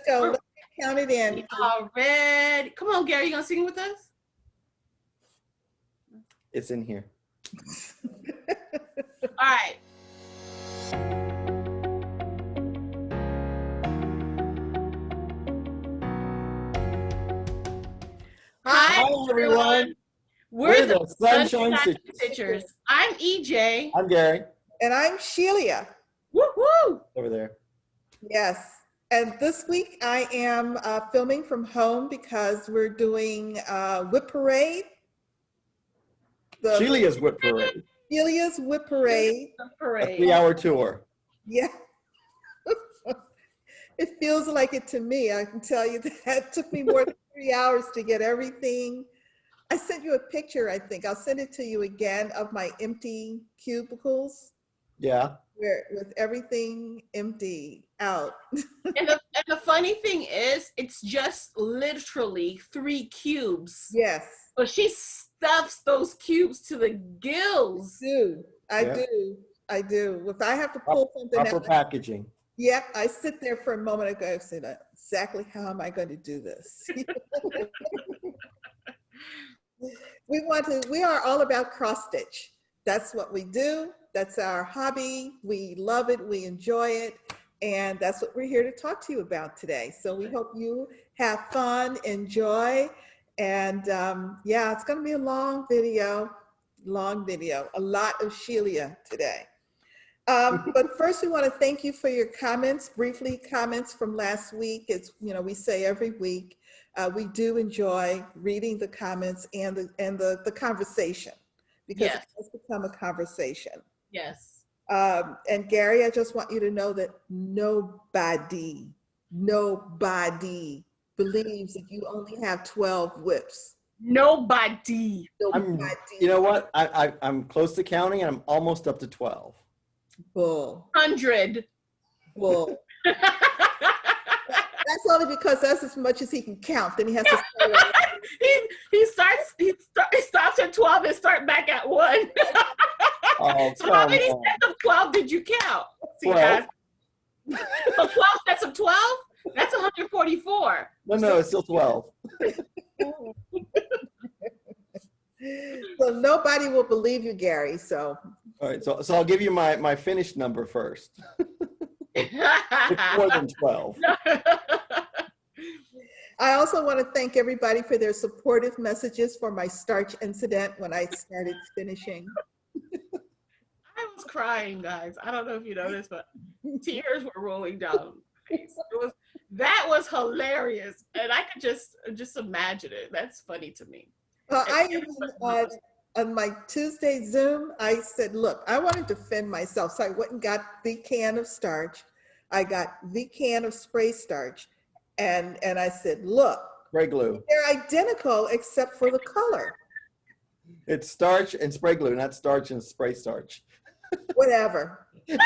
go. Let's count it in. Already. Come on, Gary, you gonna sing with us? It's in here. All right. Hi, everyone. We're the Sunshine Stitchers. I'm EJ. I'm Gary. And I'm Shelia. Woo-hoo! Over there. Yes. And this week I am filming from home because we're doing Whip Parade. Shelia's Whip Parade. Shelia's Whip Parade. A 3-hour tour. Yeah. It feels like it to me. I can tell you that it took me more than 3 hours to get everything. I sent you a picture, I think. I'll send it to you again of my empty cubicles. Yeah. With everything empty out. And the funny thing is, it's just literally 3 cubes. Yes. But she stuffs those cubes to the gills. I do. If I have to pull something out. Proper packaging. Yeah, I sit there for a moment ago and say, exactly how am I going to do this? We are all about cross stitch. That's what we do. That's our hobby. We love it. We enjoy it. And that's what we're here to talk to you about today. So we hope you have fun, enjoy. And yeah, it's going to be a long video, a lot of Shelia today. But first we want to thank you for your comments, briefly comments from last week. It's, we say every week, we do enjoy reading the comments and the conversation, because it has become a conversation. Yes. And Gary, I just want you to know that nobody believes that you only have 12 whips. Nobody. You know what? I'm close to counting and I'm almost up to 12. Bull. 100. Bull. That's only because that's as much as he can count. Then he has to start he stops at 12 and start back at 1. Oh, so how many sets of 12 did you count? 12. So 12 sets of 12? That's 144. No, it's still 12. So nobody will believe you, Gary. So. All right, so I'll give you my finished number first. It's more than 12. I also want to thank everybody for their supportive messages for my starch incident when I started finishing. I was crying, guys. I don't know if you noticed, but tears were rolling down my face. That was hilarious, and I could just imagine it. That's funny to me. I even on my Tuesday Zoom, I said, look, I want to defend myself. So I went and got the can of starch. I got the can of spray starch. And I said, look, spray glue. They're identical except for the color. It's starch and spray glue, not starch and spray starch. Whatever. That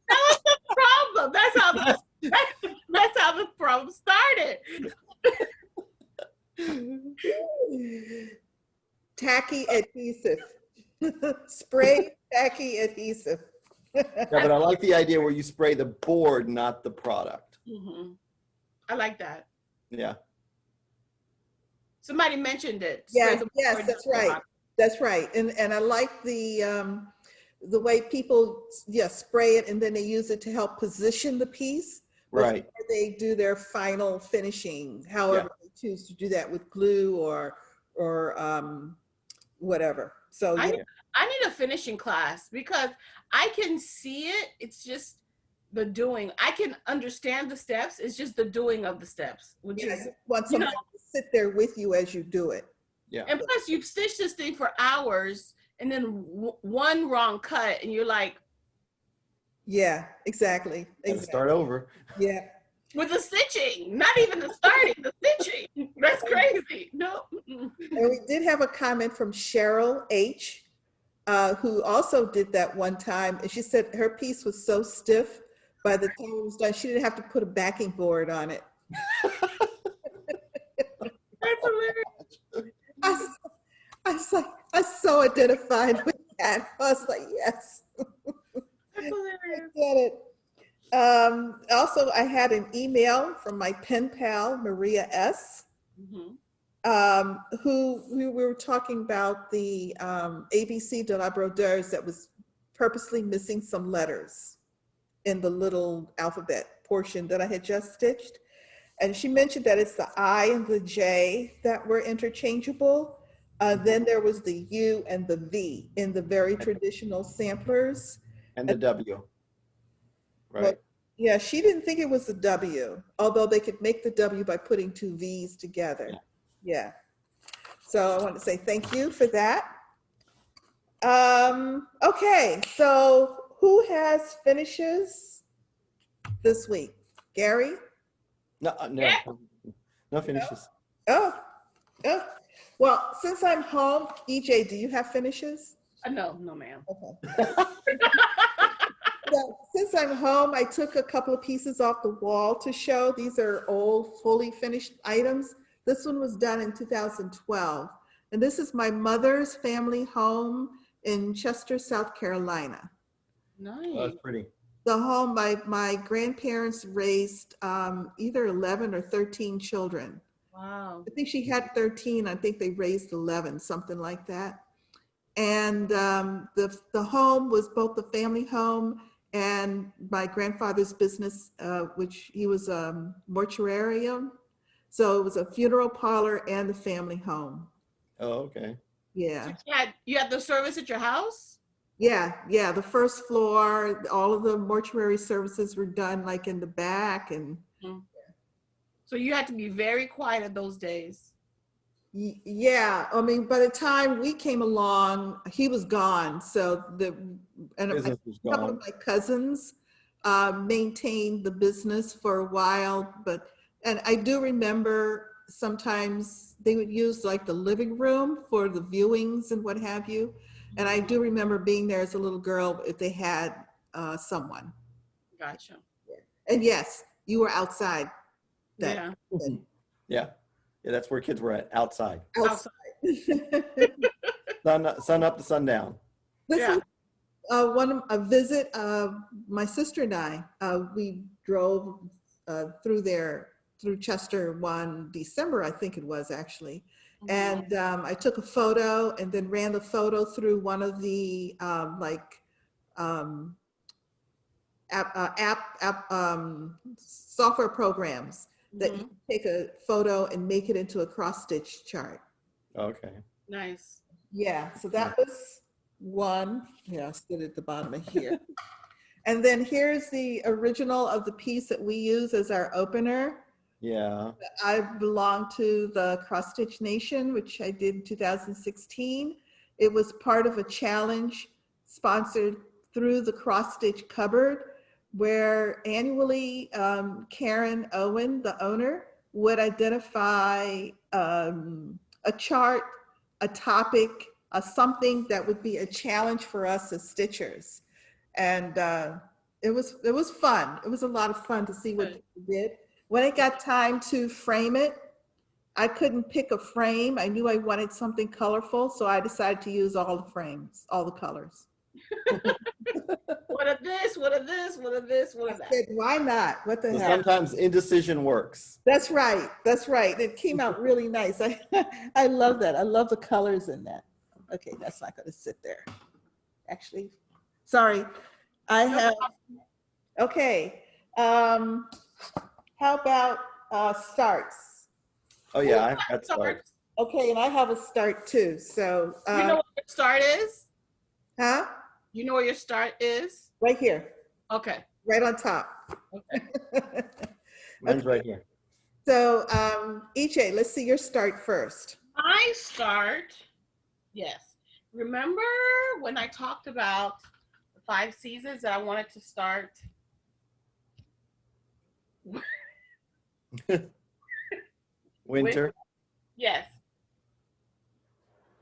was the problem. That's how the problem started. Tacky adhesive. Spray tacky adhesive. Yeah, but I like the idea where you spray the board, not the product. Mm-hmm. I like that. Yeah. Somebody mentioned it. Yes, that's right. That's right. And I like the way people spray it and then they use it to help position the piece. Right. They do their final finishing, however they choose to do that with glue or whatever. So I need a finishing class because I can see it. It's just the doing. I can understand the steps. It's just the doing of the steps. Which is want somebody to sit there with you as you do it. Yeah. And plus, you've stitched this thing for hours, and then one wrong cut, and you're like, yeah, exactly. Start over. Yeah. With the stitching, not even the starting, the stitching. That's crazy. No. And we did have a comment from Cheryl H, who also did that one time. And she said her piece was so stiff by the time it was done, she didn't have to put a backing board on it. That's hilarious. I so identified with that. I was like, yes. That's hilarious. I get it. Also, I had an email from my pen pal, Maria S., who we were talking about the ABC de la Brodeurs that was purposely missing some letters in the little alphabet portion that I had just stitched. And she mentioned that it's the I and the J that were interchangeable. Then there was the U and the V in the very traditional samplers. And the W, right? But, yeah, she didn't think it was the W, although they could make the W by putting two V's together. Yeah. So I want to say thank you for that. Okay, so who has finishes this week? Gary? No, no finishes. Oh, well, since I'm home, EJ, do you have finishes? No, ma'am. Okay. So, since I'm home, I took a couple of pieces off the wall to show. These are old, fully finished items. This one was done in 2012. And this is my mother's family home in Chester, South Carolina. Nice. Oh, that's pretty. The home, my grandparents raised either 11 or 13 children. Wow. I think she had 13. I think they raised 11, something like that. And the home was both the family home and my grandfather's business, which he was a mortuarium. So it was a funeral parlor and the family home. Oh, okay. Yeah. So you had the service at your house? Yeah. The first floor, all of the mortuary services were done like in the back. And so you had to be very quiet at those days. Yeah, I mean, by the time we came along, he was gone. So a couple of my cousins maintained the business for a while, and I do remember sometimes they would use like the living room for the viewings and what have you. And I do remember being there as a little girl if they had someone. Gotcha. And yes, you were outside. Yeah. Yeah, that's where kids were at, outside. Outside. Sun up to sundown. This was a visit. My sister and I, we drove through Chester one December, I think it was actually. And I took a photo and then ran the photo through one of the software programs that you take a photo and make it into a cross-stitch chart. Okay. Nice. Yeah, so that was one. Yeah, I'll sit at the bottom of here. And then here's the original of the piece that we use as our opener. Yeah. I belong to the Cross Stitch Nation, which I did in 2016. It was part of a challenge sponsored through the Cross Stitch Cupboard, where annually Karen Owen, the owner, would identify a chart, a topic, something that would be a challenge for us as stitchers. And it was fun. It was a lot of fun to see what people did. When it got time to frame it, I couldn't pick a frame. I knew I wanted something colorful, so I decided to use all the frames, all the colors. What of this? What of this? What of this? What of that? I said, why not? What the hell? Sometimes indecision works. That's right. That's right. It came out really nice. I love that. I love the colors in that. Okay, that's not going to sit there. Actually, sorry. I have. Okay. How about starts? Oh yeah, I've got starts. Okay, and I have a start too. So you know what your start is? Huh? You know where your start is? Right here. Okay. Right on top. Okay. Mine's right here. So EJ, let's see your start first. My start, yes. Remember when I talked about the 5 seasons that I wanted to start? Winter. Yes.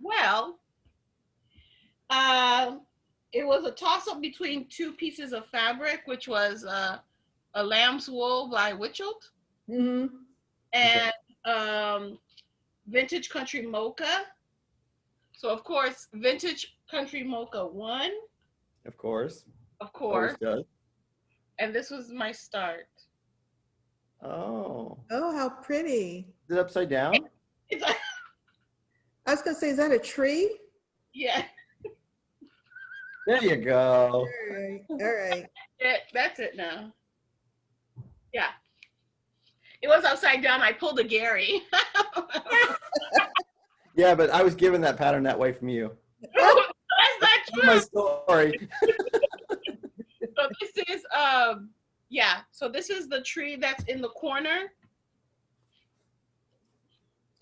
Well, it was a toss-up between 2 pieces of fabric, which was a lamb's wool by Witchelt and vintage country mocha. So of course, vintage country mocha won. Of course. Of course. Always does. And this was my start. Oh. Oh, how pretty. Is it upside down? It's I was gonna say, is that a tree? yeah, There you go. All right. All right. that's it now. Yeah. It was upside down. I pulled a Gary. Yeah, but I was given that pattern that way from you. That's not That's my true. story. So this is yeah. So this is the tree that's in the corner.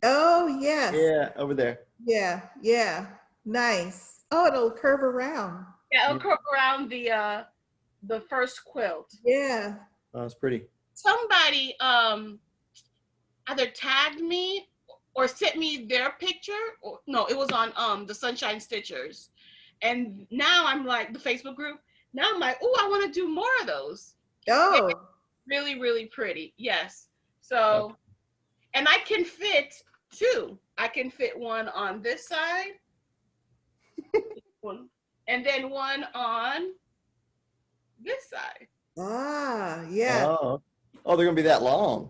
Oh, yes. Yeah, over there. Yeah. Yeah. Nice. Oh, it'll curve around. Yeah, it'll curve around the first quilt. Yeah. Oh, it's pretty. Somebody either tagged me or sent me their picture. Or, no, it was on the Sunshine Stitchers. And now I'm like the Facebook group. Now I'm like, oh, I want to do more of those. Oh, Really, really pretty. Yes. So, and I can fit two. I can fit one on this side, and then one on this side. ah, yeah. Oh, they're gonna be that long.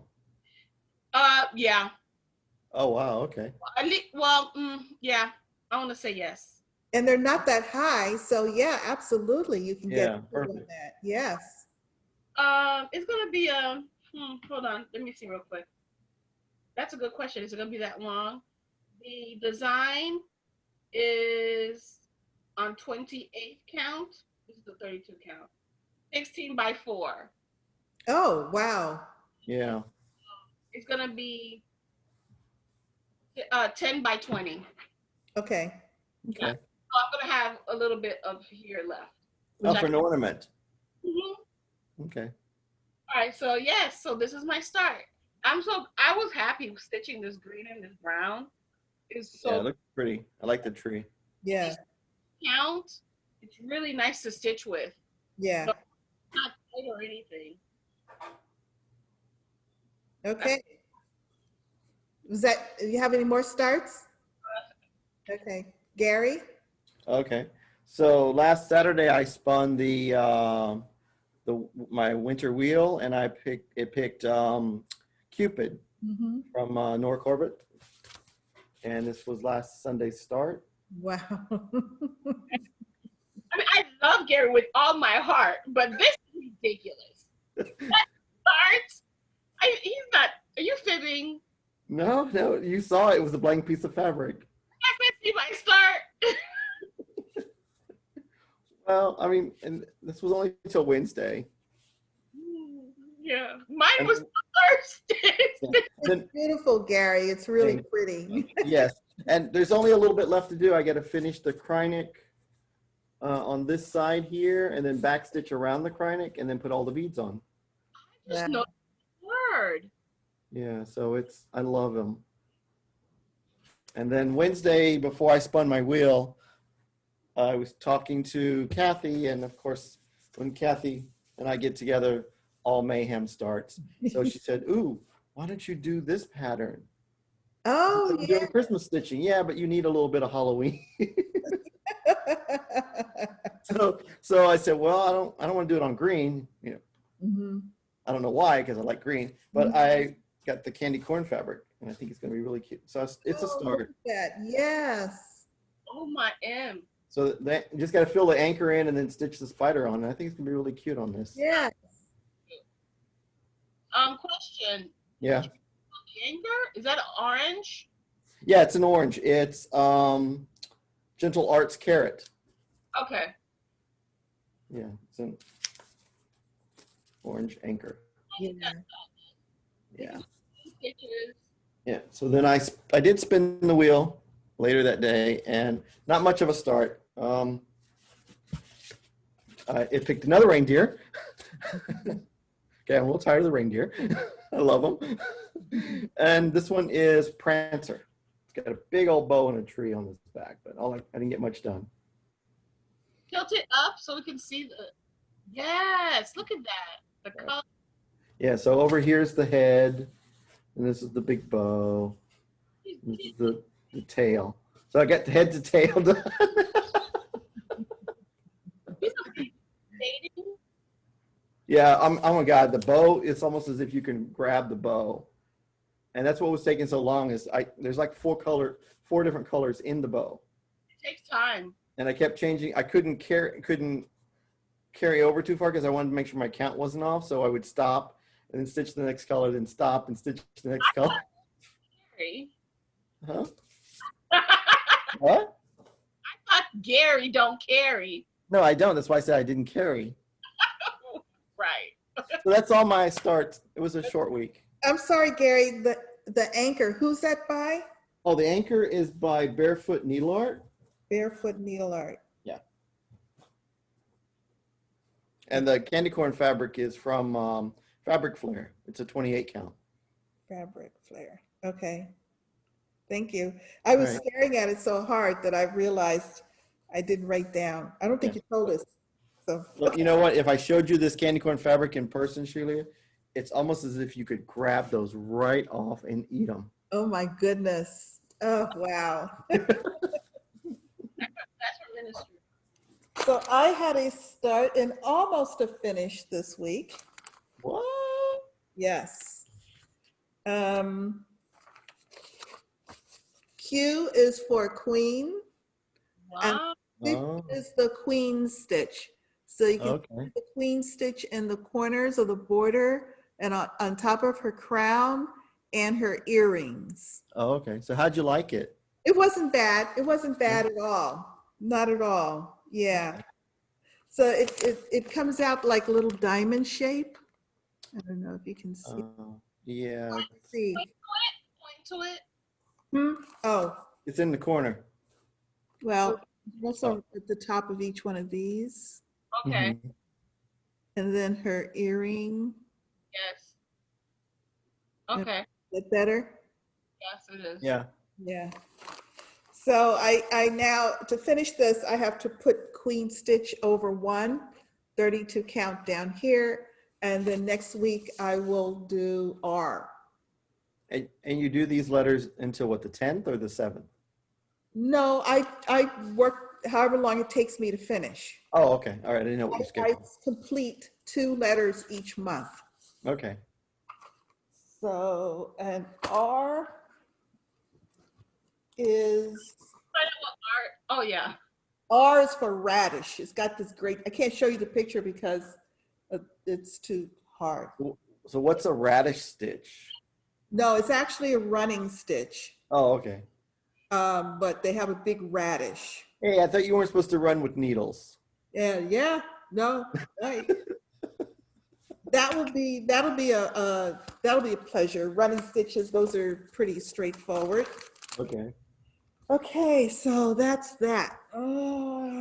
Yeah. Oh wow, okay. Well, yeah. I want to say yes. And they're not that high. So yeah, absolutely. You can Yeah, get two on perfect. that. Yes. It's gonna be hold on, let me see real quick. That's a good question. Is it gonna be that long? The design is on 28 count. This is the 32 count. 16 by 4. Oh, wow. Yeah. It's gonna be 10 by 20. Okay. Okay. So I'm gonna have a little bit of here left. Oh, for an ornament. Mhm. Okay. All right, so yes, so this is my start. I was happy stitching this green and this brown. It's Yeah, so it looks pretty. I like the tree. Yeah. count. It's really nice to stitch with. Yeah. Not tight or anything. Okay. Was that, you have any more starts? Okay. Gary? Okay. So last Saturday I spun my winter wheel, and I picked Cupid Mm-hmm. from Nor Corbett, and this was last Sunday's start. Wow. I mean, I love Gary with all my heart, but this is ridiculous. That starts. He's not. Are you fibbing? No, you saw it. It was a blank piece of fabric. I can see my start. Well, I mean, and this was only until Wednesday. Yeah, mine And was Thursday. then, Beautiful, Gary. It's really Thank pretty. yes, and there's only a little bit left to do. I got to finish the Krynic on this side here, and then backstitch around the Krynic, and then put all the beads on. Just Yeah. know the word. Yeah, so I love them. And then Wednesday, before I spun my wheel, I was talking to Kathy, and of course, when Kathy and I get together, all mayhem starts. So she said, "Ooh, why don't you do this pattern?" Oh, I'm yeah. doing Christmas stitching. Yeah, but you need a little bit of Halloween. So I said, well, I don't want to do it on green. You know, Mm-hmm. I don't know why, because I like green, but I got the candy corn fabric, and I think it's going to be really cute. So it's a Oh, start. look at that. Yes. Oh my M. So that you just got to fill the anchor in and then stitch the spider on. And I think it's going to be really cute on this. Yeah. Question. Yeah. Anger? Is that orange? Yeah, it's an orange. It's Gentle Arts Carrot. Okay. Yeah, it's an orange anchor. Yeah. Yeah. Stitches. Yeah. So then I did spin the wheel later that day, and not much of a start. It picked another reindeer. Okay, I'm a little tired of the reindeer. I love them. And this one is Prancer. It's got a big old bow and a tree on his back, but I didn't get much done. Tilt it up so we can see the. Yes, look at that. The color. Yeah, so over here's the head, and this is the big bow. This is the tail. So I got the head to tail done. Yeah, I'm a guy. The bow, it's almost as if you can grab the bow. And that's what was taking so long is there's like four different colors in the bow. It takes time. And I kept changing. I couldn't carry over too far because I wanted to make sure my count wasn't off. So I would stop and then stitch the next color, then stop and stitch the next color. Gary. Huh? What? I thought Gary don't carry. No, I don't. That's why I said I didn't carry. Right. So that's all my start. It was a short week. I'm sorry, Gary, the anchor, who's that by? Oh, the anchor is by Barefoot Needle Art. Barefoot Needle Art. Yeah. And the candy corn fabric is from Fabric Flare. It's a 28 count. Fabric Flare. Okay. Thank you. I was staring at it so hard that I realized I didn't write down. I don't think you told us. So. Well, you know what? If I showed you this candy corn fabric in person, Shelia, it's almost as if you could grab those right off and eat them. Oh my goodness. Oh, wow. That's for ministry. So I had a start and almost a finish this week. What? Yes. Q is for queen. Wow. And stitch is the queen stitch. So you can Okay. see the queen stitch in the corners of the border and on top of her crown and her earrings. Oh, okay. So how'd you like it? It wasn't bad. It wasn't bad at all. Not at all. Yeah. So it comes out like a little diamond shape. I don't know if you can see. Yeah. Let's see. Point to it. Oh, It's in the corner. well, also at the top of each one of these. Okay. Mhm. And then her earring. Yes. Okay. Is that better? Yes, it is. Yeah. Yeah. So I now, to finish this, I have to put queen stitch over 1, 32 count down here. And then next week I will do R. And you do these letters until what, the 10th or the 7th? No, I work however long it takes me to finish. Oh, okay. All right. I didn't know what you I scheduled. complete 2 letters each month. Okay. So, and R is, Oh, yeah. R is for radish. It's got this great, I can't show you the picture because it's too hard. So what's a radish stitch? No, it's actually a running stitch, Oh, okay. but they have a big radish. Hey, I thought you weren't supposed to run with needles. Yeah, no, right. That'll be a pleasure. Running stitches, those are pretty straightforward. Okay. Okay, so that's that. Nice.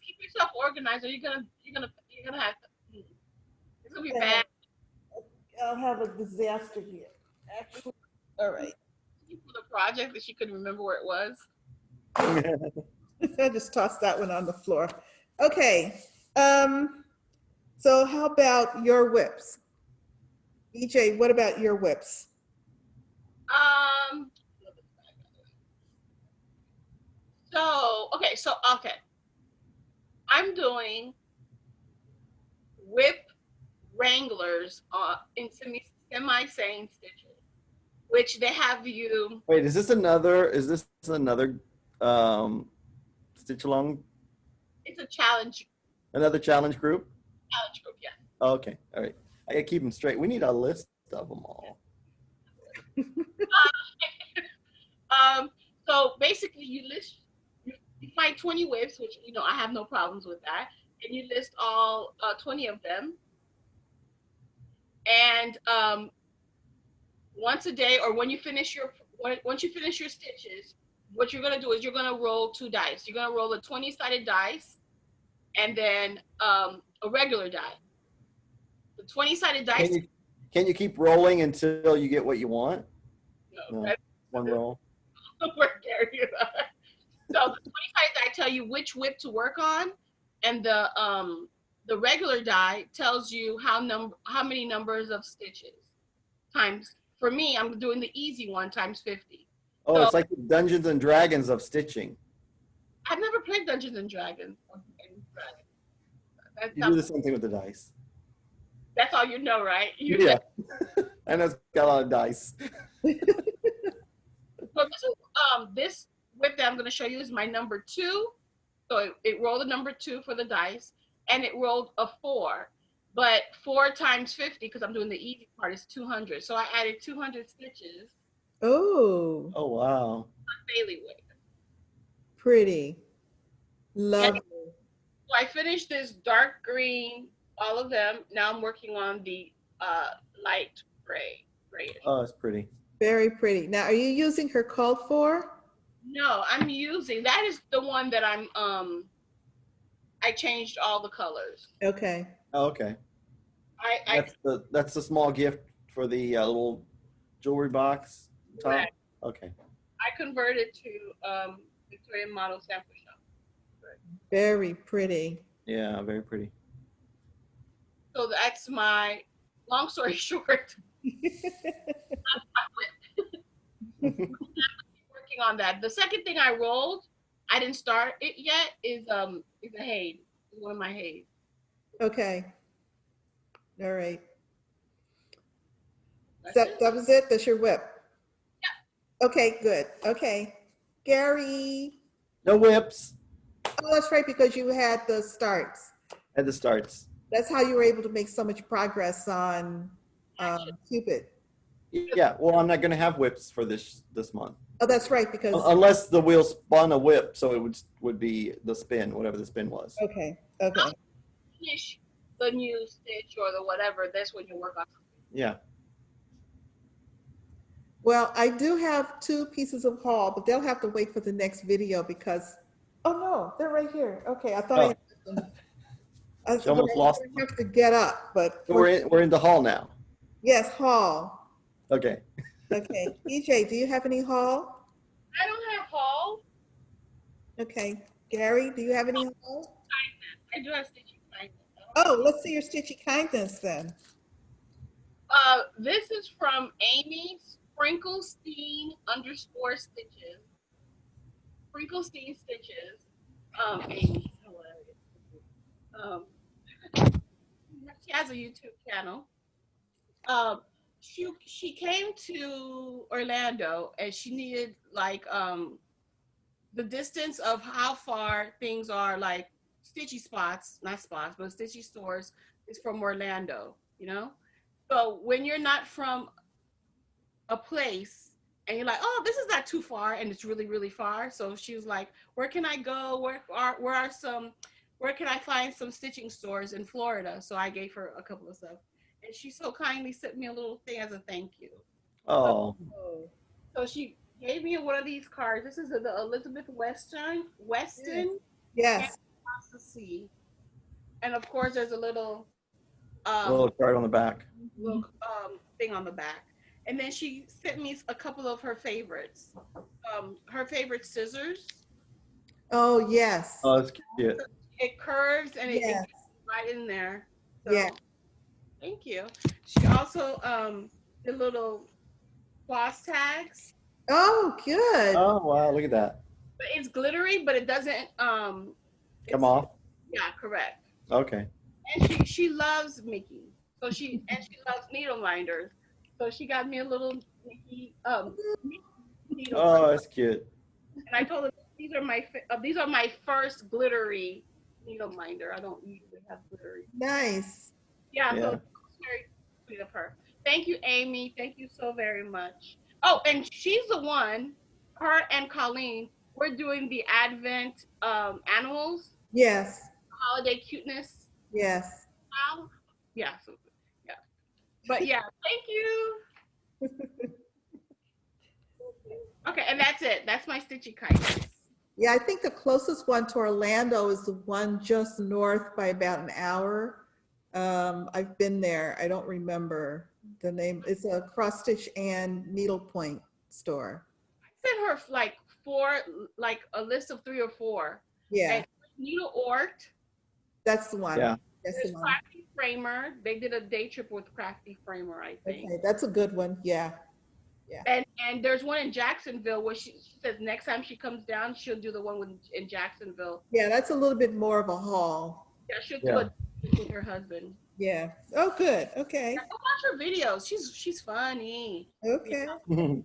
Keep yourself organized, or you're gonna have to. It's gonna be bad. I'll have a disaster here. Actually, all right. For the project that she couldn't remember where it was. I just tossed that one on the floor. Okay. So how about your whips? EJ, what about your whips? Okay. I'm doing whip wranglers in semi-sewn stitches, which they have you. Wait, is this another stitch along? It's a challenge Another challenge group? group, yeah. Okay. All right. I gotta keep them straight. We need a list of them all. So basically you find 20 whips, which, I have no problems with that. And you list all 20 of them. And once a day, or once you finish your stitches, what you're gonna do is you're gonna roll 2 dice. You're gonna roll a 20-sided dice and then a regular die. The 20-sided dice. Can you keep rolling until you get what you want? No, No, one roll. where Gary is. So the 20-sided die tell you which whip to work on, and the regular die tells you how many numbers of stitches. Times, for me, I'm doing the easy one, times 50. Oh, So, it's like the Dungeons and Dragons of stitching. I've never played Dungeons and Dragons. That's, You do the same thing with the dice. that's all you know, right? Yeah. And it's got a lot of dice. So this whip that I'm going to show you is my number 2. So it rolled a number 2 for the dice, and it rolled a 4. But 4 times 50, because I'm doing the easy part, is 200. So I added 200 stitches Oh, Oh, wow. on bailiwick. pretty. Lovely. So I finished this dark green, all of them. Now I'm working on the light grayish. Oh, it's pretty. Very pretty. Now, are you using her called for? No, I'm using, that is the one that I changed all the colors. Okay. Oh, okay. I That's the small gift for the little jewelry box top. Correct. Okay. I converted to Victorian Model Sample Shop. Very pretty. Yeah, very pretty. So that's my, long story short, working on that. The second thing I rolled, I didn't start it yet, is a Haid. One of my Haids. Okay. All right. That's That, it. that was it? That's your whip? Yeah. Okay, good. Okay. Gary. No whips Oh, that's right, because you had the starts. at the starts. That's how you were able to make so much progress on Cupid. Yeah, well, I'm not going to have whips for this month. Oh, that's right, because, Unless the wheel spun a whip, so it would be the spin, whatever the spin was. okay, okay. Finish the new stitch or the whatever, that's when you work on. Yeah. Well, I do have 2 pieces of haul, but they'll have to wait for the next video because, oh no, they're right here. Okay, I thought I had them. I She almost lost have to get up, but So we're in the hall now. yes, haul. Okay. Okay, EJ, do you have any haul? I don't have haul. Okay, Gary, do you have any haul? I do have stitching kindness. Oh, let's see your stitchy kindness then. This is from Amy Sprinklestein _ stitches. Sprinklestein stitches. Amy's hilarious. She has a YouTube channel. She came to Orlando and she needed like the distance of how far things are, like stitchy spots, not spots, but stitchy stores is from Orlando, you know? So when you're not from a place and you're like, oh, this is not too far, and it's really, really far. So she was like, where can I go? Where can I find some stitching stores in Florida? So I gave her a couple of stuff. And she so kindly sent me a little thing as a thank you. Oh. So she gave me one of these cards. This is the Elizabeth Weston. Yes. Across the sea. And of course, there's a little Little card on the back. little thing on the back. And then she sent me a couple of her favorites. Her favorite scissors. Oh, yes. Oh, that's cute. It curves and it Yes. gets right in there. So, Yeah. thank you. She also did little floss tags. Oh, good. Oh, wow, look at that. But it's glittery, but it doesn't Come off. Yeah, correct. Okay. And she loves Mickey. So she loves needle minders. So she got me a little Mickey needle Oh, minder. that's cute. And I told her these are my first glittery needle minder. I don't usually have glittery. Nice. Yeah, Yeah. so it's very sweet of her. Thank you, Amy. Thank you so very much. Oh, and she's the one, her and Colleen, we're doing the Advent animals, Yes. holiday cuteness. Yes. Yeah, so, yeah. But yeah, thank you. Okay, and that's it. That's my stitchy kindness. Yeah, I think the closest one to Orlando is the one just north by about an hour. I've been there. I don't remember the name. It's a cross stitch and needlepoint store. I sent her like a list of 3 or 4. Yeah, And Needle Ort. that's the one. Yeah. That's There's the one. Crafty Framer. They did a day trip with Crafty Framer, I think. Okay, that's a good one. Yeah. And there's one in Jacksonville where she says next time she comes down, she'll do the one in Jacksonville. Yeah, that's a little bit more of a haul. Yeah, she'll do Yeah. a with her husband. Yeah. Oh, good. Okay. Go watch her videos. She's funny. Okay. Yeah.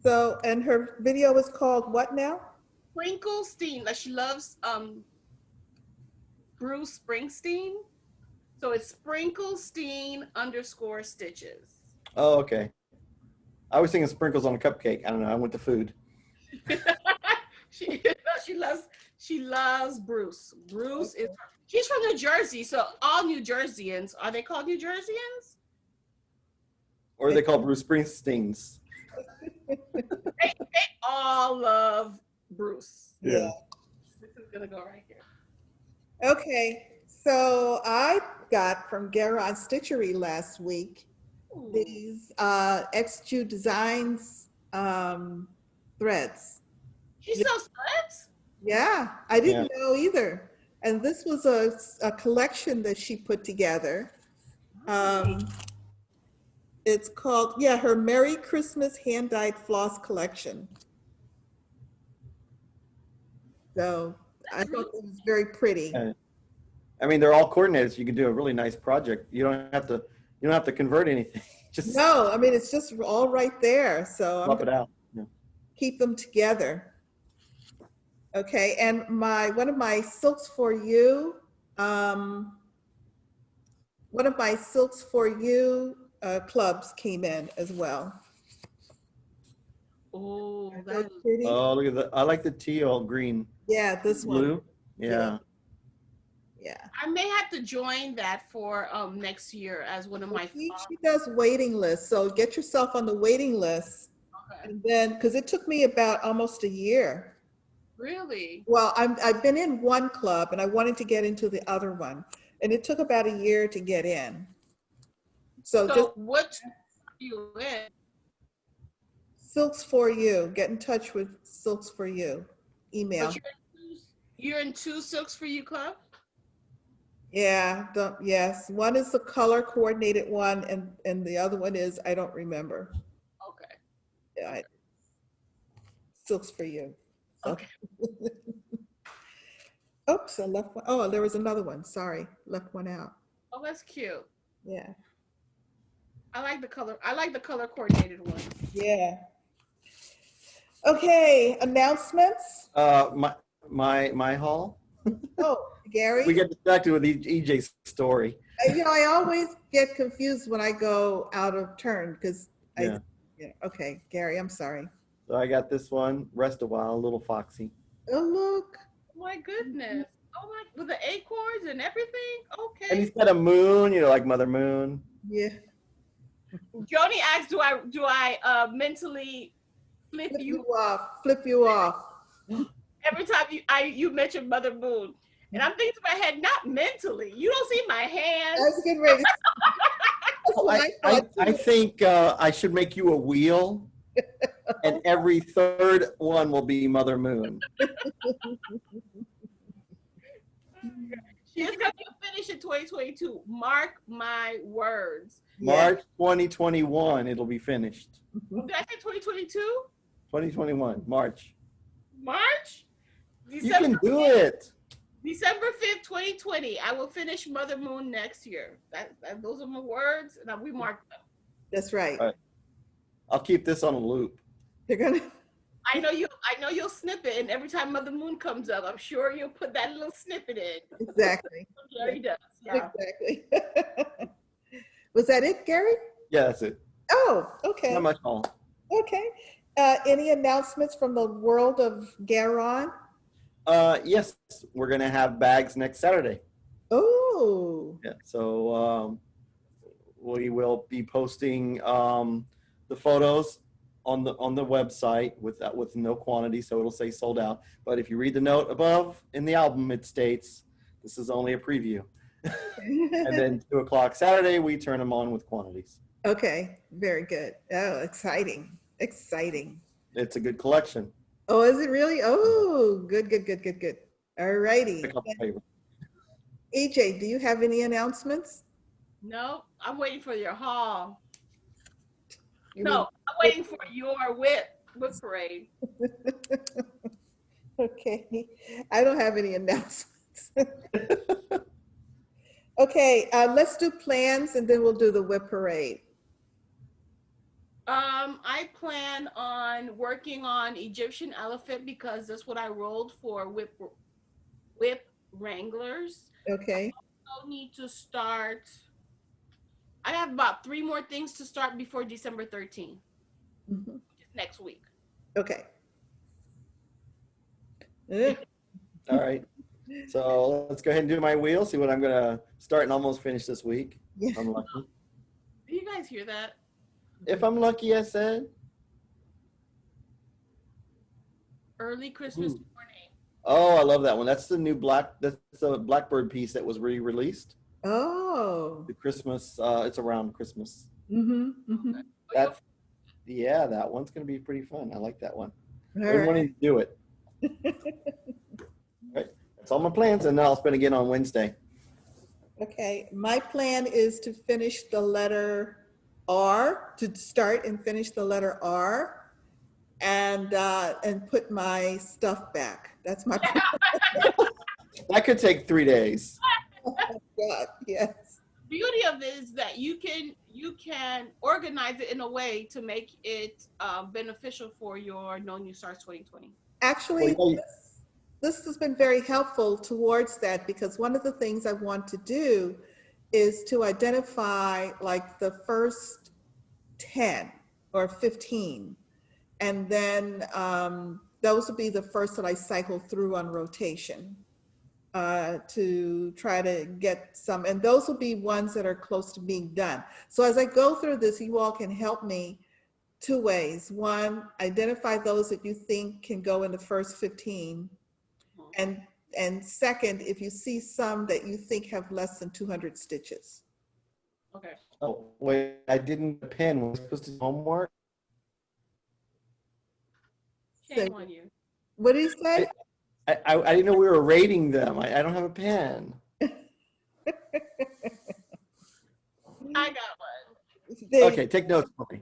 So, and her video is called what now? Sprinklestein, like she loves Bruce Springsteen. So it's Sprinklestein_stitches. Oh, okay. I was thinking sprinkles on a cupcake. I don't know. I went to food. she she loves Bruce. Bruce is she's from New Jersey, so all New Jerseyans, are they called New Jerseyans? Or are they called Bruce Springsteens? They all love Bruce. Yeah. This is gonna go right here. Okay. So I got from Garon Stitchery last week Ooh. these XQ Designs threads. She sells threads? Yeah, I didn't know either. And this was a collection that she put together. It's called, her Merry Christmas Hand-Dyed Floss Collection. So I thought it was very pretty. I mean, they're all coordinated, so you can do a really nice project. You don't have to convert anything. Just No, I mean, it's just all right there. So I'm swap it gonna out. Yeah. keep them together. Okay, and one of my Silks for You, clubs came in as well. Oh, Aren't that those is pretty? Oh, look at that. I like the teal green. Yeah, this one. Blue. Yeah. Yeah. I may have to join that for next year as one of my She does waiting lists, so get yourself on the waiting list. Okay. And then, because it took me about almost a year. Really? Well, I've been in one club and I wanted to get into the other one, and it took about a year to get in. So just what are you in? Silks for You. Get in touch with Silks for You. Email. But you're in two Silks for You club? Yeah, yes. One is the color coordinated one, and the other one is, I don't remember. Okay. Yeah, Silks for You. So. Okay. Oops, I left one. Oh, there was another one. Sorry, left one out. Oh, that's cute. Yeah. I like the color coordinated one. Yeah. Okay, announcements. My haul. Oh, Gary. We get distracted with EJ's story. I always get confused when I go out of turn because okay, Gary, I'm sorry. So I got this one. Rest a while, little foxy. Oh, look. Oh my goodness. Oh my, with the acorns and everything? Okay. And he's got a moon, like Mother Moon. Yeah. Joni asked, do I mentally flip you off. every time you mention Mother Moon? And I'm thinking to my head, not mentally. You don't see my hands. I was getting ready. I think I should make you a wheel, and every third one will be Mother Moon. She's going to finish in 2022. Mark my words. March 2021, it'll be finished. Did I say 2022? 2021, March. March? You can do it. December 5th, 2020. I will finish Mother Moon next year. Those are my words, and we mark them. That's right. All right. I'll keep this on a loop. You're gonna. I know you'll snip it, and every time Mother Moon comes up, I'm sure you'll put that little snippet in. Exactly. Gary does. Yeah. Exactly. Was that it, Gary? Yeah, that's it. Oh, okay. Not much all. Okay. Any announcements from the world of Garon? Yes, we're gonna have bags next Saturday. Oh. Yeah. So we will be posting the photos on the website with no quantity, so it'll say sold out. But if you read the note above in the album, it states this is only a preview. And then 2 o'clock Saturday, we turn them on with quantities. Okay. Very good. Oh, exciting. Exciting. It's a good collection. Oh, is it really? Oh, good. All righty. Pick up the paper. EJ, do you have any announcements? No, I'm waiting for your haul. No, I'm waiting for your whip parade. Okay. I don't have any announcements. Okay, let's do plans and then we'll do the whip parade. I plan on working on Egyptian elephant because that's what I rolled for whip wranglers. Okay. I'll need to start. I have about 3 more things to start before December 13th, Mhm. which is next week. Okay. Eh, All right. So let's go ahead and do my wheel, see what I'm going to start and almost finish this week. yeah. If I'm lucky. Do you guys hear that? If I'm lucky, I said. Early Christmas Ooh. morning. Oh, I love that one. That's the new that's the Blackbird piece that was re-released. Oh. The Christmas, it's around Christmas. Mm-hmm. Mm-hmm. Oh, That, yeah, that one's going to be pretty fun. I like that one. All I've been right. wanting to do it. Right. That's all my plans, and then I'll spin again on Wednesday. Okay, my plan is to finish the letter R, to start and finish the letter R, and put my stuff back. That's my plan. That could take 3 days. God, yes. Beauty of it is that you can organize it in a way to make it beneficial for your No New Starts 2020. Actually, Well, yeah, this has been very helpful towards that, because one of the things I want to do is to identify like the first 10 or 15. And then those would be the first that I cycle through on rotation to try to get some, and those will be ones that are close to being done. So as I go through this, you all can help me 2 ways. One, identify those that you think can go in the first 15. And second, if you see some that you think have less than 200 stitches. Okay. oh, wait, I didn't pen. Was I supposed to do homework? Shame on you. What did he say? I didn't know we were rating them. I don't have a pen. I got one. Okay, take notes for me.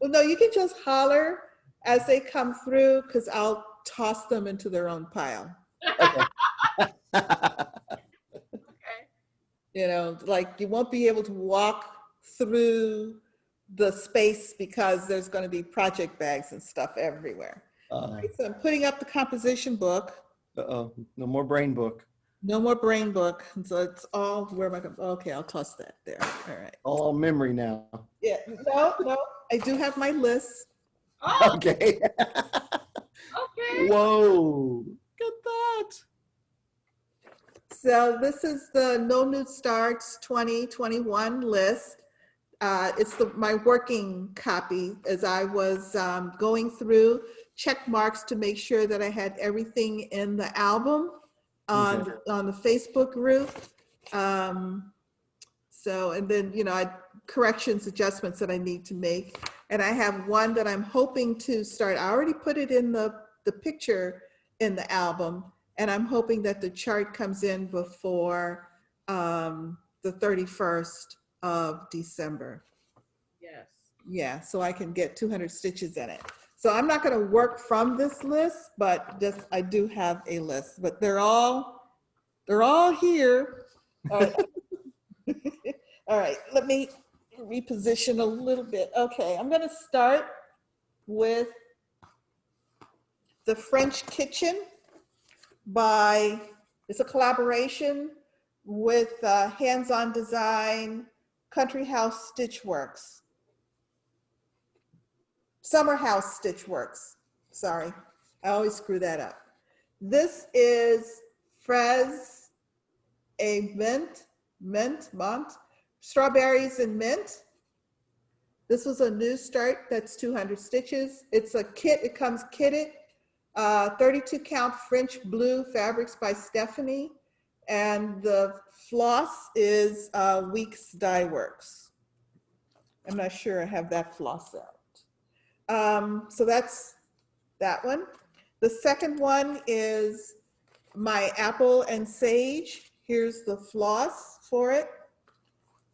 Well, no, you can just holler as they come through, because I'll toss them into their own pile. Okay. Okay. You know, like you won't be able to walk through the space because there's going to be project bags and stuff everywhere. So I'm putting up the composition book. Uh-oh, no more brain book. No more brain book. And so it's all, where am I going? Okay, I'll toss that there. All right. All memory now. Yeah, no, I do have my list. Oh, Okay. okay. Whoa, look at that. So this is the No Nude Starts 2021 list. It's my working copy as I was going through check marks to make sure that I had everything in the album on the Facebook group. So, and then, you know, corrections, adjustments that I need to make. And I have one that I'm hoping to start. I already put it in the picture in the album, and I'm hoping that the chart comes in before the 31st of December. Yes. Yeah, so I can get 200 stitches in it. So I'm not going to work from this list, but just I do have a list, but they're all here. All right. All right, let me reposition a little bit. Okay, I'm going to start with the French Kitchen it's a collaboration with Hands On Design, Country House Stitchworks. Summer House Stitchworks. Sorry, I always screw that up. This is Fraise a mint, strawberries and mint. This was a new start. That's 200 stitches. It's a kit. It comes kitted. 32 count French blue fabrics by Stephanie, and the floss is Weeks Dye Works. I'm not sure I have that floss out. So that's that one. The second one is my Apple and Sage. Here's the floss for it.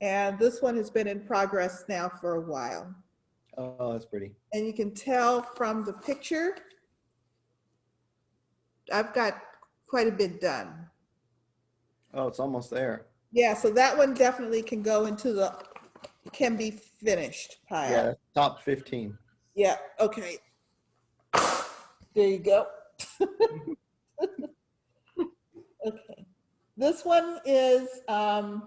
And this one has been in progress now for a while. Oh, that's pretty. And you can tell from the picture, I've got quite a bit done. Oh, it's almost there. Yeah, so that one definitely can go into the, can be finished pile. Yeah, top 15. Yeah, okay. There you go. Okay. This one is the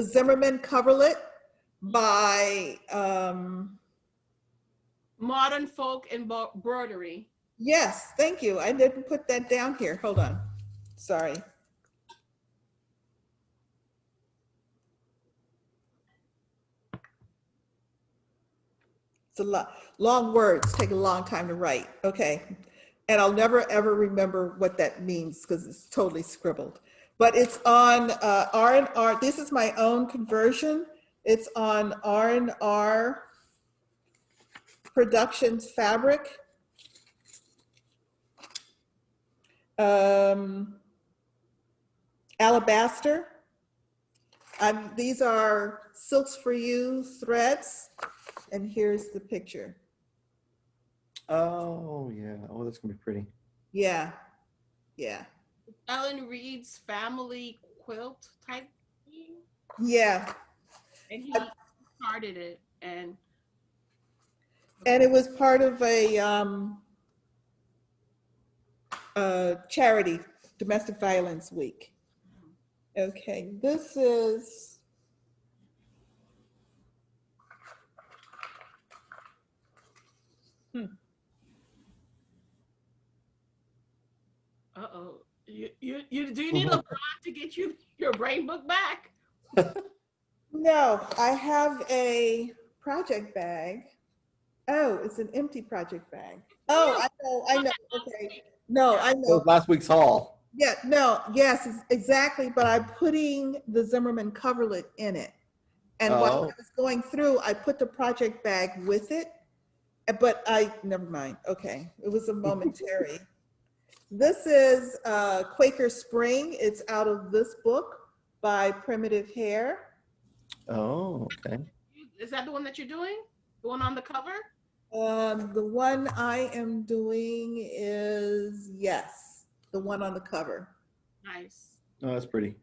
Zimmerman Coverlet by, Modern folk embroidery. yes, thank you. I didn't put that down here. Hold on. Sorry. It's a lot, long words take a long time to write. Okay. And I'll never ever remember what that means because it's totally scribbled. But it's on R&R. This is my own conversion. It's on R&R Productions fabric. Alabaster. These are Silks for You threads. And here's the picture. Oh, yeah. Oh, that's going to be pretty. Yeah. Yeah. Ellen Reed's family quilt type thing. Yeah. And he started it. And it was part of a charity, Domestic Violence Week. Okay, this is, uh-oh. Do you need LeBron to get you your brain book back? no, I have a project bag. Oh, it's an empty project bag. Oh, I know. Okay. No, I That know. was last week's haul. Yeah, no, yes, exactly. But I'm putting the Zimmerman coverlet in it. And while I was going through, I put the project bag with it. But never mind. Okay, it was a momentary. This is Quaker Spring. It's out of this book by Primitive Hair. Oh, okay. Is that the one that you're doing? The one on the cover? The one I am doing is, yes, the one on the cover. Nice. Oh, that's pretty.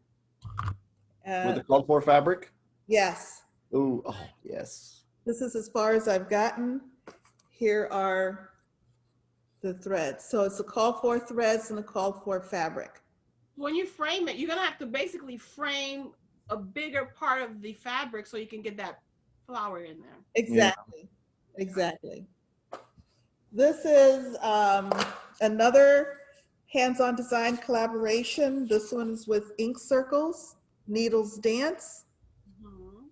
With Uh, the called for fabric? yes, Ooh, oh, yes. this is as far as I've gotten. Here are the threads. So it's a call for threads and a call for fabric. When you frame it, you're gonna have to basically frame a bigger part of the fabric so you can get that flower in there. Exactly, exactly. This is another hands-on design collaboration. This one is with Ink Circles, Needles Dance. Mhm.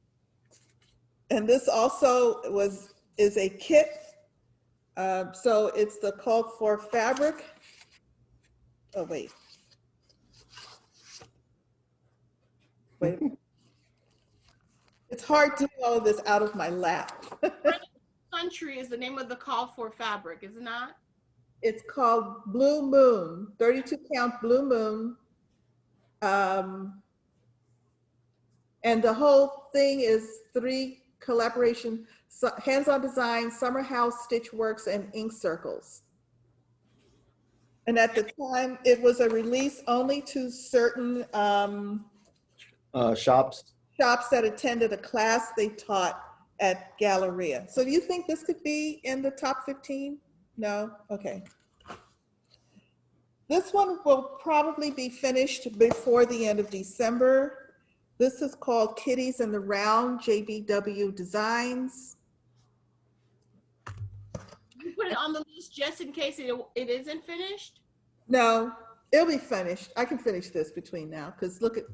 And this also is a kit. So it's the called for fabric. Oh, wait. Wait a minute. It's hard to do all of this out of my lap. Country is the name of the call for fabric, is it not? It's called Blue Moon, 32 count Blue Moon. And the whole thing is 3 collaboration, hands-on design, Summer House Stitch Works, and Ink Circles. And at the time, it was a release only to certain Shops. shops that attended a class they taught at Galleria. So do you think this could be in the top 15? No? Okay. This one will probably be finished before the end of December. This is called Kitties in the Round, JBW Designs. You put it on the list just in case it isn't finished? No, it'll be finished. I can finish this between now because look at,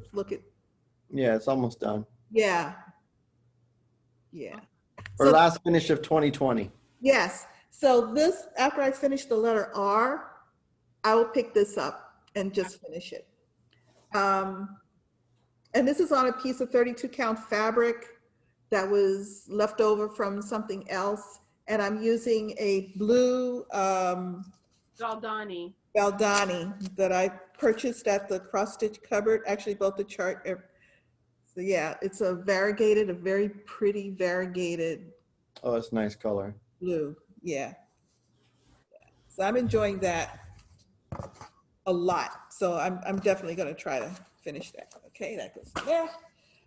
Yeah, it's almost done. yeah. Yeah. Or So- last finish of 2020. Yes. So this, after I finish the letter R, I will pick this up and just finish it. And this is on a piece of 32 count fabric that was left over from something else. And I'm using a blue Galdani. Baldani that I purchased at the cross stitch cupboard, actually both the chart. So yeah, it's a variegated, a very pretty variegated Oh, that's a nice color. blue. Yeah. So I'm enjoying that. a lot. So I'm definitely going to try to finish that. Okay, that goes there.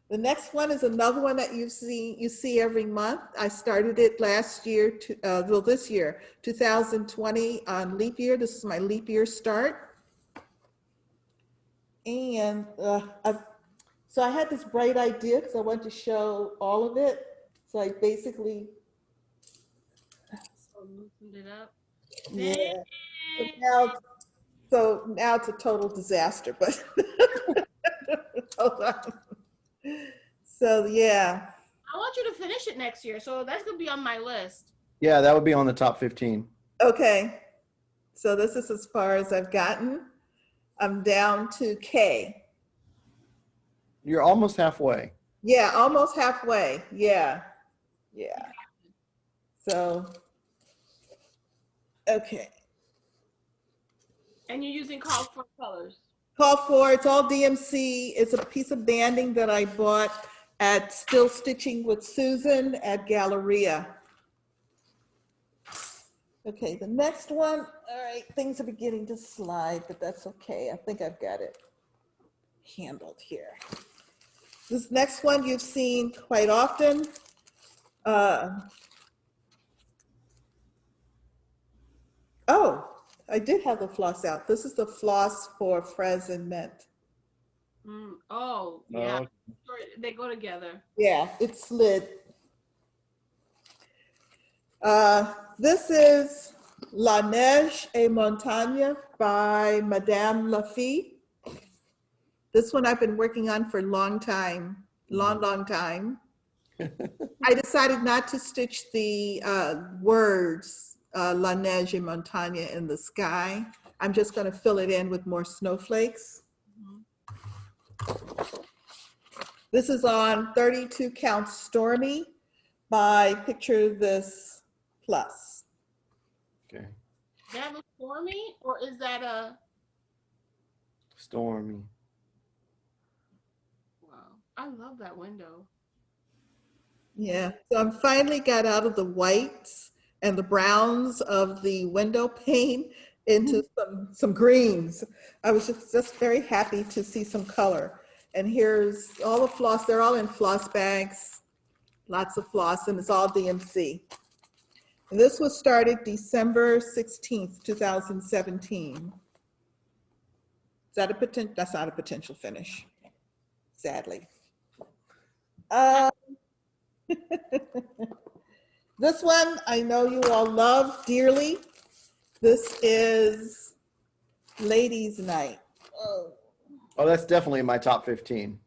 The next one is another one that you see every month. I started it last year, this year, 2020 on leap year. This is my leap year start. And so I had this bright idea because I wanted to show all of it. So I basically, So loosened it up. yeah. Dang. So now it's a total disaster, but hold on. So yeah. I want you to finish it next year, so that's gonna be on my list. Yeah, that would be on the top 15. Okay. So this is as far as I've gotten. I'm down to K. You're almost halfway. Yeah, almost halfway. Yeah. Yeah. So, okay. And you're using called for colors. Call for, it's all DMC. It's a piece of banding that I bought at Still Stitching with Susan at Galleria. Okay, the next one, all right, things are beginning to slide, but that's okay. I think I've got it handled here. This next one you've seen quite often. Oh, I did have the floss out. This is the floss for Frizz and Mint. Oh, yeah. Oh. They go together. Yeah, it slid. This is La Neige et Montagne by Madame Lafille. This one I've been working on for a long time, long time. I decided not to stitch the words La Neige et Montagne in the sky. I'm just going to fill it in with more snowflakes. This is on 32 Count Stormy by Picture This Plus. Okay. That was Stormy, or is that a? Stormy. Wow, I love that window. Yeah, so I'm finally got out of the whites and the browns of the window pane into some greens. I was just very happy to see some color. And here's all the floss. They're all in floss bags, lots of floss, and it's all DMC. And this was started December 16th, 2017. Is that a potential? That's not a potential finish, sadly. This one I know you all love dearly. This is Ladies' Night. Oh, that's definitely my top 15.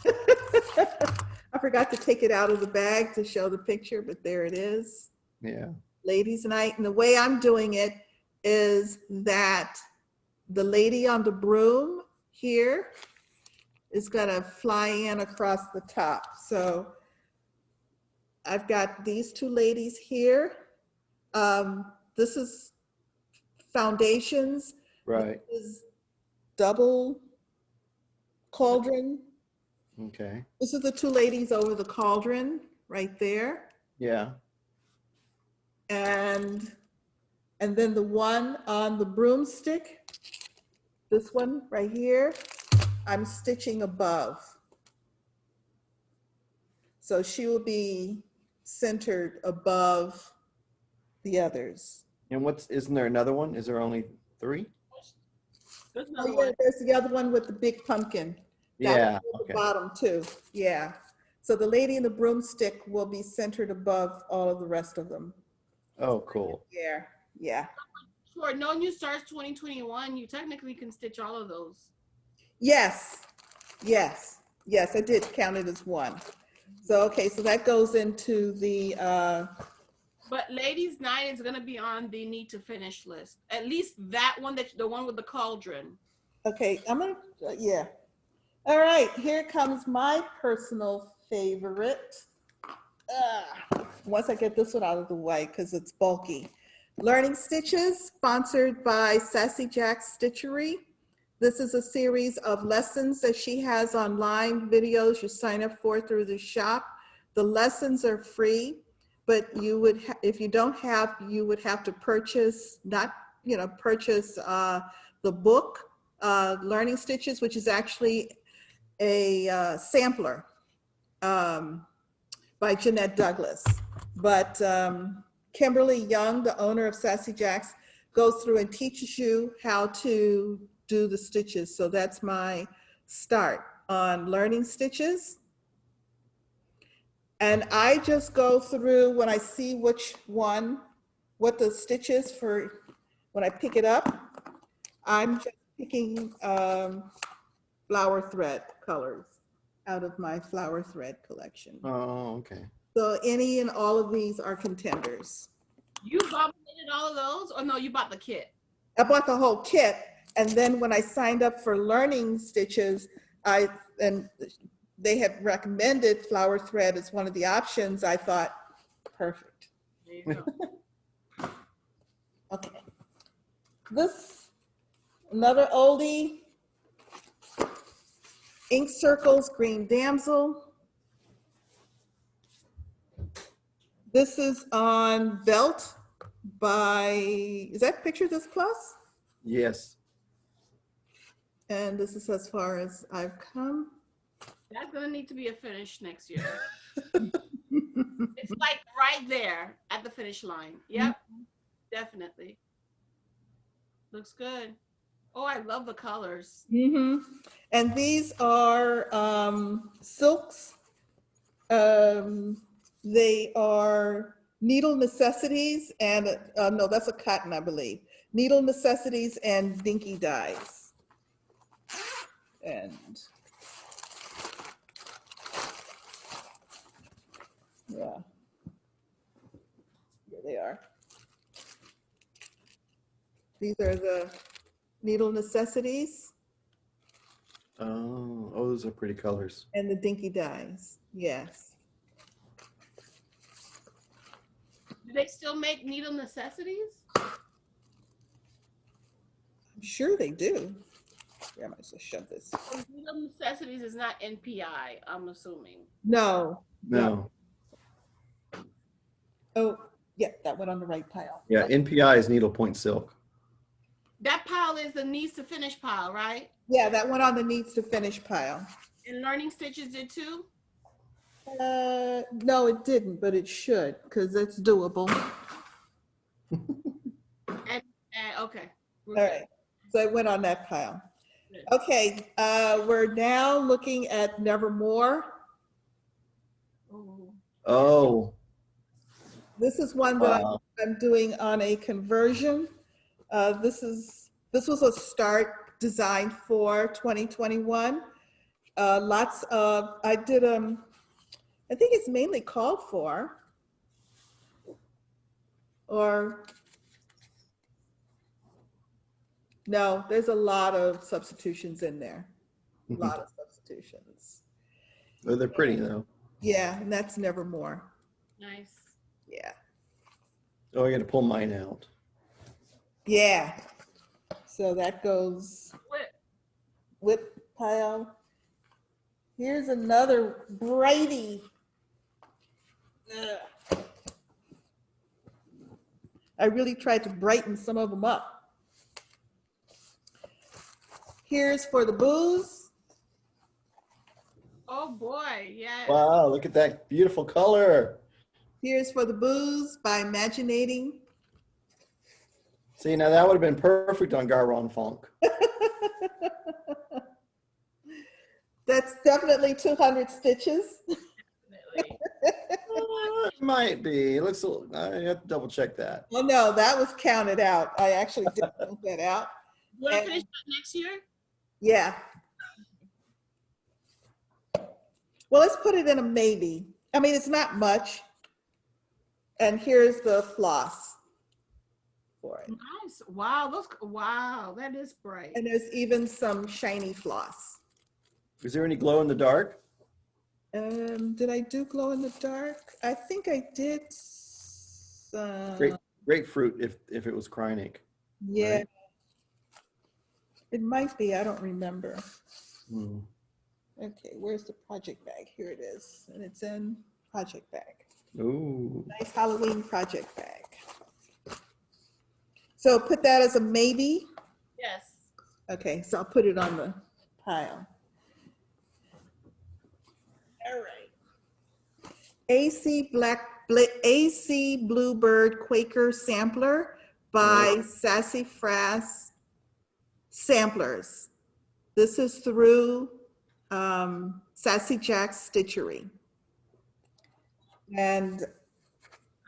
I forgot to take it out of the bag to show the picture, but there it is. Yeah. Ladies' Night. And the way I'm doing it is that the lady on the broom here is gonna fly in across the top. So I've got these two ladies here. This is foundations. Right. This is double cauldron. Okay. This is the two ladies over the cauldron right there. Yeah. And then the one on the broomstick, this one right here, I'm stitching above. So she will be centered above the others. And isn't there another one? Is there only 3? There's Oh another yeah, one. there's the other one with the big pumpkin. That Yeah. one's at the Okay. bottom too, yeah. So the lady in the broomstick will be centered above all of the rest of them. Oh, cool. Yeah, yeah. For No New Starts 2021, you technically can stitch all of those. Yes, yes, yes, I did count it as one. So, okay, so that goes into the, But Ladies' Night is gonna be on the need to finish list. At least that one, the one with the cauldron. okay, I'm gonna, yeah. All right, here comes my personal favorite. Once I get this one out of the way, because it's bulky. Learning Stitches, sponsored by Sassy Jack Stitchery. This is a series of lessons that she has online, videos you sign up for through the shop. The lessons are free, but you would, if you don't have, you would have to purchase, not, purchase the book Learning Stitches, which is actually a sampler by Jeanette Douglas. But Kimberly Young, the owner of Sassy Jacks, goes through and teaches you how to do the stitches. So that's my start on Learning Stitches. And I just go through when I see which one, what the stitch is for when I pick it up. I'm just picking flower thread colors out of my flower thread collection. Oh, okay. So any and all of these are contenders. You bobbleheaded all of those, or no? You bought the kit. I bought the whole kit, and then when I signed up for Learning Stitches, they had recommended flower thread as one of the options. I thought, perfect. There you go. Okay. This, another oldie, Ink Circles, Green Damsel. This is on Belt by, is that Picture This Plus? Yes. And this is as far as I've come. That's gonna need to be a finish next year. It's like right there at the finish line. Yep, definitely. Looks good. Oh, I love the colors. And these are silks. They are Needle Necessities and, no, that's a cotton, I believe. Needle Necessities and Dinky Dyes. And yeah, here they are. These are the Needle Necessities. Oh, those are pretty colors. And the Dinky Dyes, yes. Do they still make Needle Necessities? I'm sure they do. Yeah, I might as well shove this. Needle Necessities is not NPI, I'm assuming. No. No. Oh, yeah, that went on the right pile. Yeah, NPI is needlepoint silk. That pile is the needs to finish pile, right? Yeah, that went on the needs to finish pile. And Learning Stitches did too? No, it didn't, but it should, because it's doable. And okay. All right, so it went on that pile. Okay, we're now looking at Nevermoor. Oh. This is one that I'm doing on a conversion. This was a start designed for 2021. Lots of, I did, I think it's mainly called for, or, no, there's a lot of substitutions in there. A lot of substitutions. Oh, they're pretty though. Yeah, and that's Nevermore. Nice. Yeah. Oh, I got to pull mine out. Yeah. So that goes with pile. Here's another Brady. Ugh. I really tried to brighten some of them up. Here's For the Booze. Oh boy, yeah. Wow, look at that beautiful color. Here's For the Booze by Imaginating. See, now that would have been perfect on Garon Funk. That's definitely 200 stitches. Definitely. It might be. It looks. I have to double check that. Oh no, that was counted out. I actually did count that out. You want to finish that next year? Yeah. Well, let's put it in a maybe. I mean, it's not much. And here's the floss for it. Nice. Wow. Wow. That is bright. And there's even some shiny floss. Is there any glow in the dark? Did I do glow in the dark? I think I did. Grapefruit if it was Krynic. Yeah. Right? It might be. I don't remember. Hmm. Okay, where's the project bag? Here it is. And it's in project bag. Ooh. Nice Halloween project bag. So put that as a maybe. Yes. Okay, so I'll put it on the pile. All right. AC Bluebird Quaker Sampler by Sassafras Samplers. This is through Sassy Jack's Stitchery. And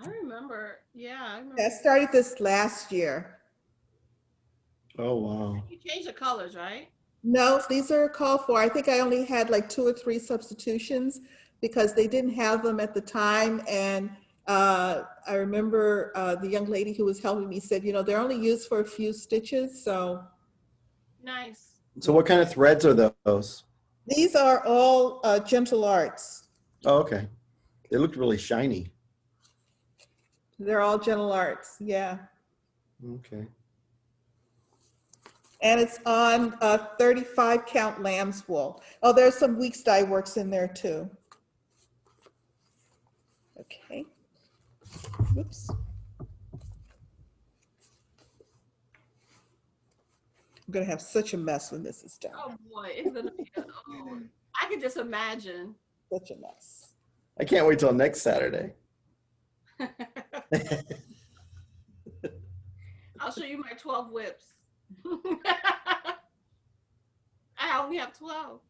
I remember. Yeah, I remember. I started this last year. Oh, wow. You changed the colors, right? No, these are called for. I think I only had like 2 or 3 substitutions because they didn't have them at the time. And I remember the young lady who was helping me said, you know, they're only used for a few stitches. So Nice. So what kind of threads are those? these are all Gentle Arts. Oh, okay. They look really shiny. They're all Gentle Arts, yeah. Okay. And it's on 35 count lamb's wool. Oh, there's some Weeks Dye Works in there too. Okay. Oops. I'm gonna have such a mess when this is done. Oh boy, it's gonna be. Oh, I can just imagine. Such a mess. I can't wait till next Saturday. I'll show you my 12 whips. I only have 12.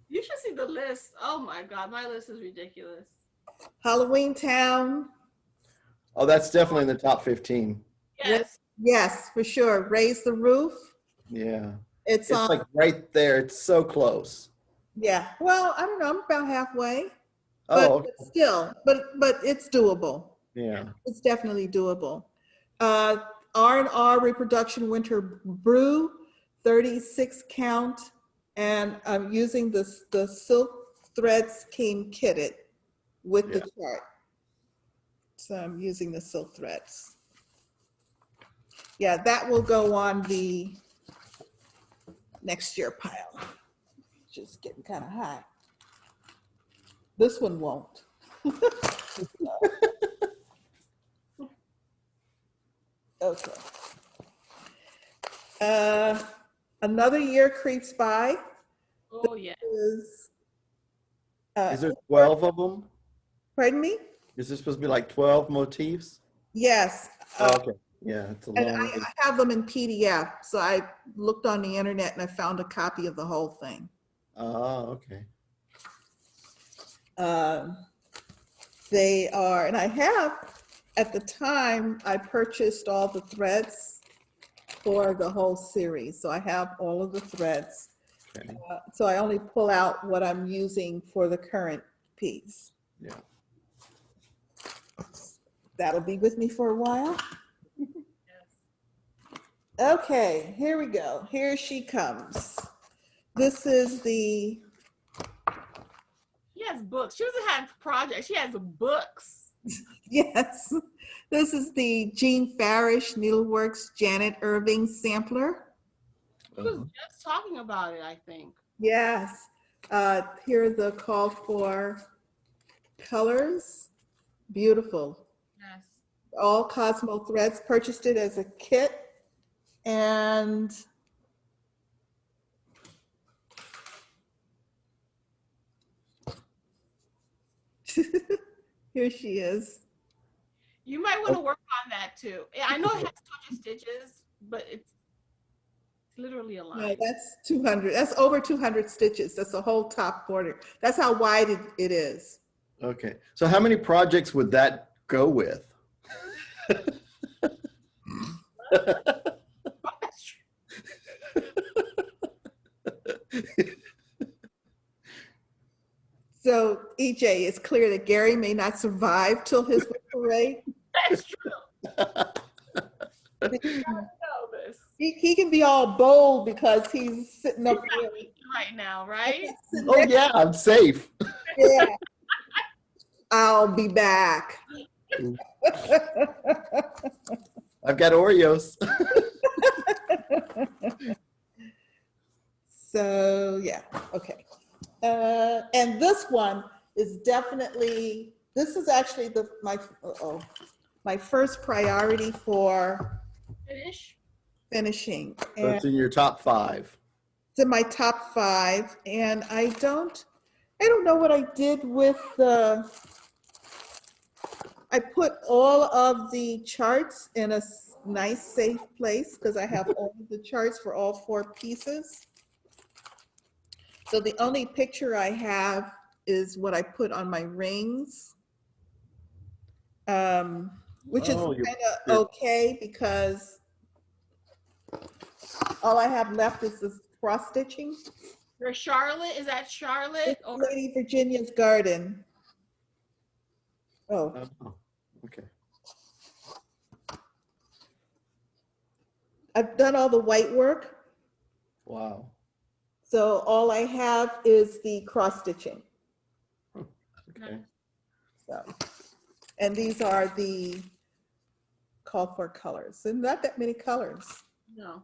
You should see the list. Oh my God, my list is ridiculous. Halloween Town. Oh, that's definitely in the top 15. Yes. Yes, for sure. Raise the Roof. Yeah. It's It's on. like right there. It's so close. Yeah. Well, I don't know. I'm about halfway. Oh, But okay. still, but it's doable. Yeah. It's definitely doable. R&R Reproduction Winter Brew, 36 count, and I'm using the silk threads came kitted with the chart. So I'm using the silk threads. Yeah, that will go on the next year pile. Just getting kind of high. This one won't. Okay. Another year creeps by. Oh yeah. Is Is there 12 of them? pardon me? Is there supposed to be like 12 motifs? Yes. Oh, okay. Yeah, it's a And long. I have them in PDF. So I looked on the internet and I found a copy of the whole thing. Oh, okay. They are, and I have, at the time, I purchased all the threads for the whole series. So I have all of the threads. Okay. So I only pull out what I'm using for the current piece. Yeah. That'll be with me for a while. Okay, here we go. Here she comes. This is the, She has books. She doesn't have projects. She has books. yes, this is the Jean Farish Needleworks Janet Irving sampler. She was just talking about it, I think. Yes, here are the call for colors. Beautiful. Yes. All Cosmo threads, purchased it as a kit. And here she is. You might want to work on that too. I know it has 200 stitches, but it's literally a line. No, that's 200. That's over 200 stitches. That's the whole top border. That's how wide it is. Okay. So how many projects would that go with? So, EJ, it's clear that Gary may not survive till his parade. That's true. I know this. He can be all bold because he's sitting up here. Right now, right? Oh yeah, I'm safe. Yeah. I'll be back. I've got Oreos. So yeah, okay. And this one is definitely, this is actually my first priority for finishing. So And it's in your top 5. it's in my top 5, and I don't know what I did with the, I put all of the charts in a nice safe place because I have all of the charts for all 4 pieces. So the only picture I have is what I put on my rings, which is Oh, kind of okay because all I have left is this cross stitching. Your Charlotte, is that Charlotte? It's Lady Virginia's Garden. Oh, Okay. I've done all the white work. Wow. So all I have is the cross stitching. Okay. So, and these are the called for colors. And not that many colors. No.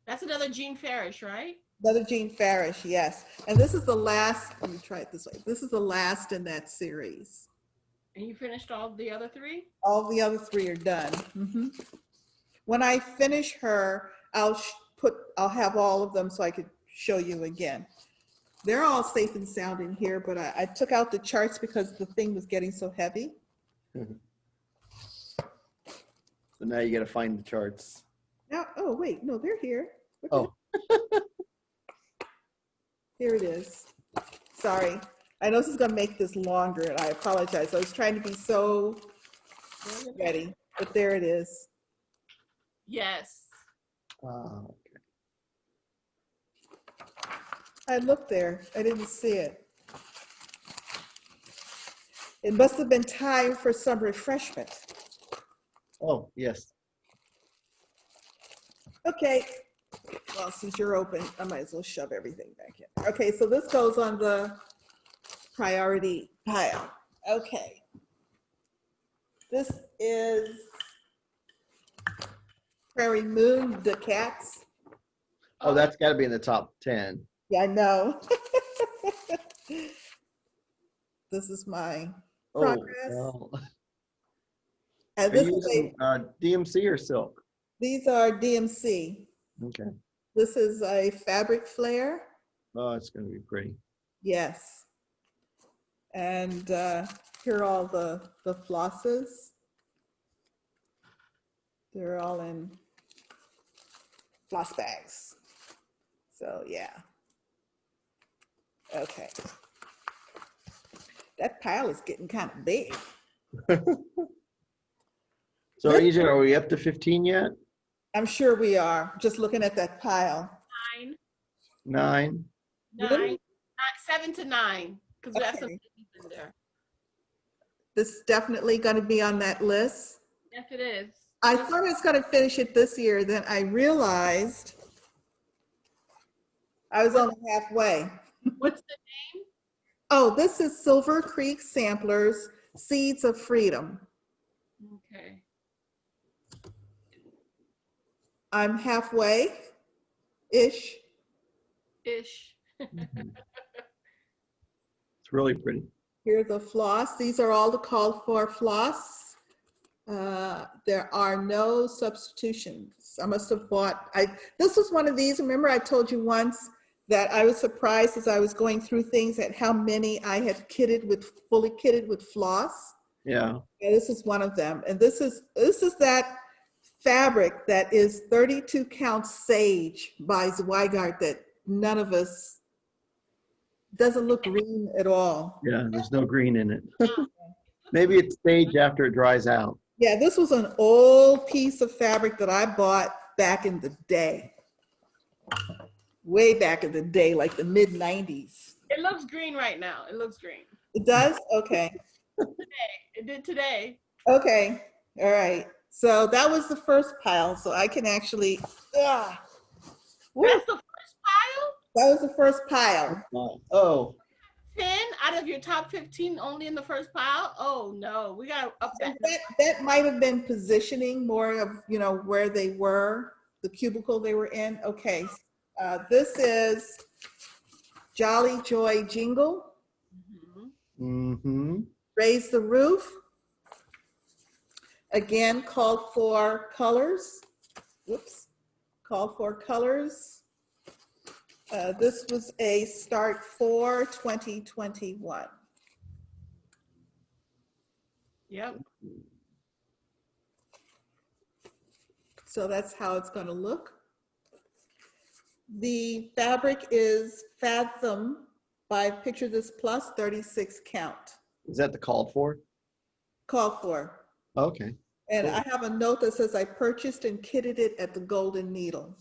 That's another Jean Farish, right? Another Jean Farish, yes. And this is the last, let me try it this way. This is the last in that series. And you finished all the other 3? All the other 3 are done. Mhm. When I finish her, I'll have all of them so I could show you again. They're all safe and sound in here, but I took out the charts because the thing was getting so heavy. So now you got to find the charts. Now, oh wait, no, they're here. Oh. Here it is. Sorry. I know this is gonna make this longer and I apologize. I was trying to be so ready, but there it is. Yes. Okay. I looked there, I didn't see it. It must have been time for some refreshment. Oh, yes. Okay, well, since you're open, I might as well shove everything back in. Okay, so this goes on the priority pile. Okay. This is Prairie Moon, the cats. Oh, that's got to be in the top 10. Yeah, I know. This is my progress. Oh, well. And Are this you is using DMC or silk? these are DMC. Okay. This is a fabric flare. Oh, it's going to be pretty. Yes. And here are all the flosses. They're all in floss bags. So yeah. Okay. That pile is getting kind of big. So are we up to 15 yet? I'm sure we are, just looking at that pile. 9. 7 to 9, because we have some Okay. in there. This is definitely going to be on that list. Yes, it is. I thought I was going to finish it this year, then I realized I was only halfway. What's the name? Oh, this is Silver Creek Samplers, Seeds of Freedom. Okay. I'm halfway-ish. Ish. It's really pretty. Here are the floss. These are all the called for floss. There are no substitutions. I must have bought, this was one of these, remember I told you once that I was surprised as I was going through things at how many I had fully kitted with floss. Yeah. Yeah, this is one of them. And this is that fabric that is 32 count sage by Zweigart that none of us, doesn't look green at all. Yeah, there's no green in it. Maybe it's staged after it dries out. Yeah, this was an old piece of fabric that I bought back in the day. Way back in the day, like the mid 90s. It looks green right now. It looks green. It does? Okay. It did today. Okay. All right. So that was the first pile. So I can actually, That's the first pile? that was the first pile. Oh. 10 out of your top 15 only in the first pile? Oh no, we got to up that. That might have been positioning more of, where they were, the cubicle they were in. Okay. This is Jolly Joy Jingle. Mm-hmm. Raise the Roof. Again, called for colors. Whoops, called for colors. This was a start for 2021. Yep. So that's how it's going to look. The fabric is Fathom by Picture This Plus 36 count. Is that the called for? Called for. Okay. And Cool. I have a note that says I purchased and kitted it at the Golden Needle.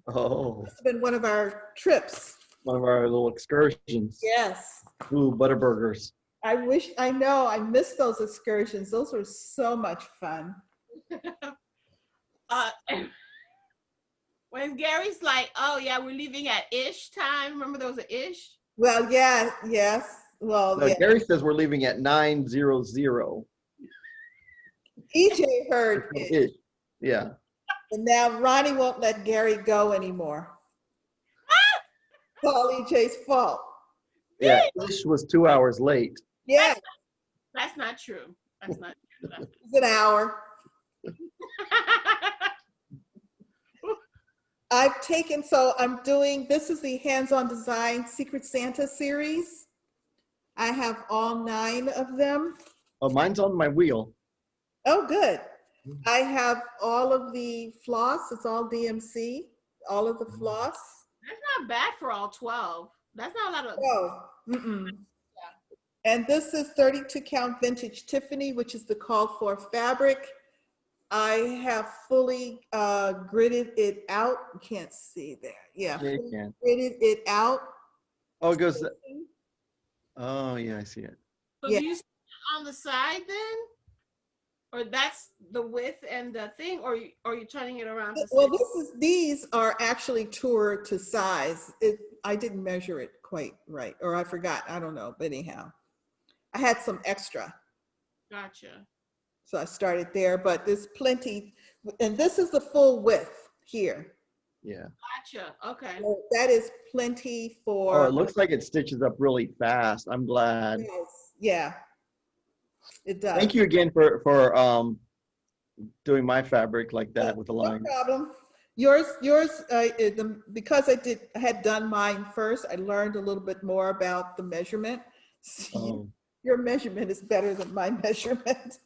Oh, It's been one of our trips. one of our little excursions. Yes. Ooh, Butterburgers. I know, I miss those excursions. Those were so much fun. When Gary's like, oh yeah, we're leaving at ish time. Remember there was an ish? Well, yeah, yes. Well, No, yeah. Gary says we're leaving at 9:00. EJ heard it. Ish. Yeah. And now Ronnie won't let Gary go anymore. It's all EJ's fault. Yeah. Ish was 2 hours late. Yeah, That's not true. That's not true. it's an hour. I've taken, so I'm doing, this is the Hands-On Design Secret Santa series. I have all 9 of them. Oh, mine's on my wheel. Oh, good. I have all of the floss. It's all DMC, all of the floss. That's not bad for all 12. That's not a lot of. Oh, and this is 32 count vintage Tiffany, which is the called for fabric. I have fully gridded it out. You can't see there. Yeah, Yeah, you fully can. gridded it out. Oh, it goes. Oh, yeah, I see it. So Yeah. do you see it on the side then? Or that's the width and the thing, or are you turning it around? To Well, see? these are actually tour to size. I didn't measure it quite right, or I forgot. I don't know. But anyhow, I had some extra. Gotcha. So I started there, but there's plenty. And this is the full width here. Yeah. Gotcha. Okay. So that is plenty Oh, for. it looks like it stitches up really fast. I'm glad. Yeah, it does. Thank you again for doing my fabric like that with the No line. problem. Yours, because I had done mine first, I learned a little bit more about the measurement. Oh. Your measurement is better than my measurement.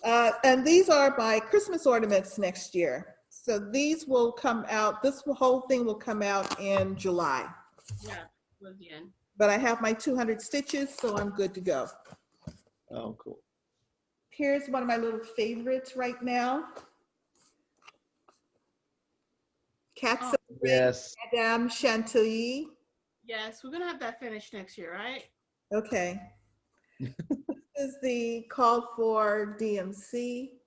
And these are my Christmas ornaments next year. So these will come out, this whole thing will come out in July. Yeah. Again. But I have my 200 stitches, so I'm good to go. Oh, cool. Here's one of my little favorites right now. Cats Oh. of the Ring, Yes. Madame Chantilly. Yes, we're gonna have that finished next year, right? Okay. This is the called for DMC.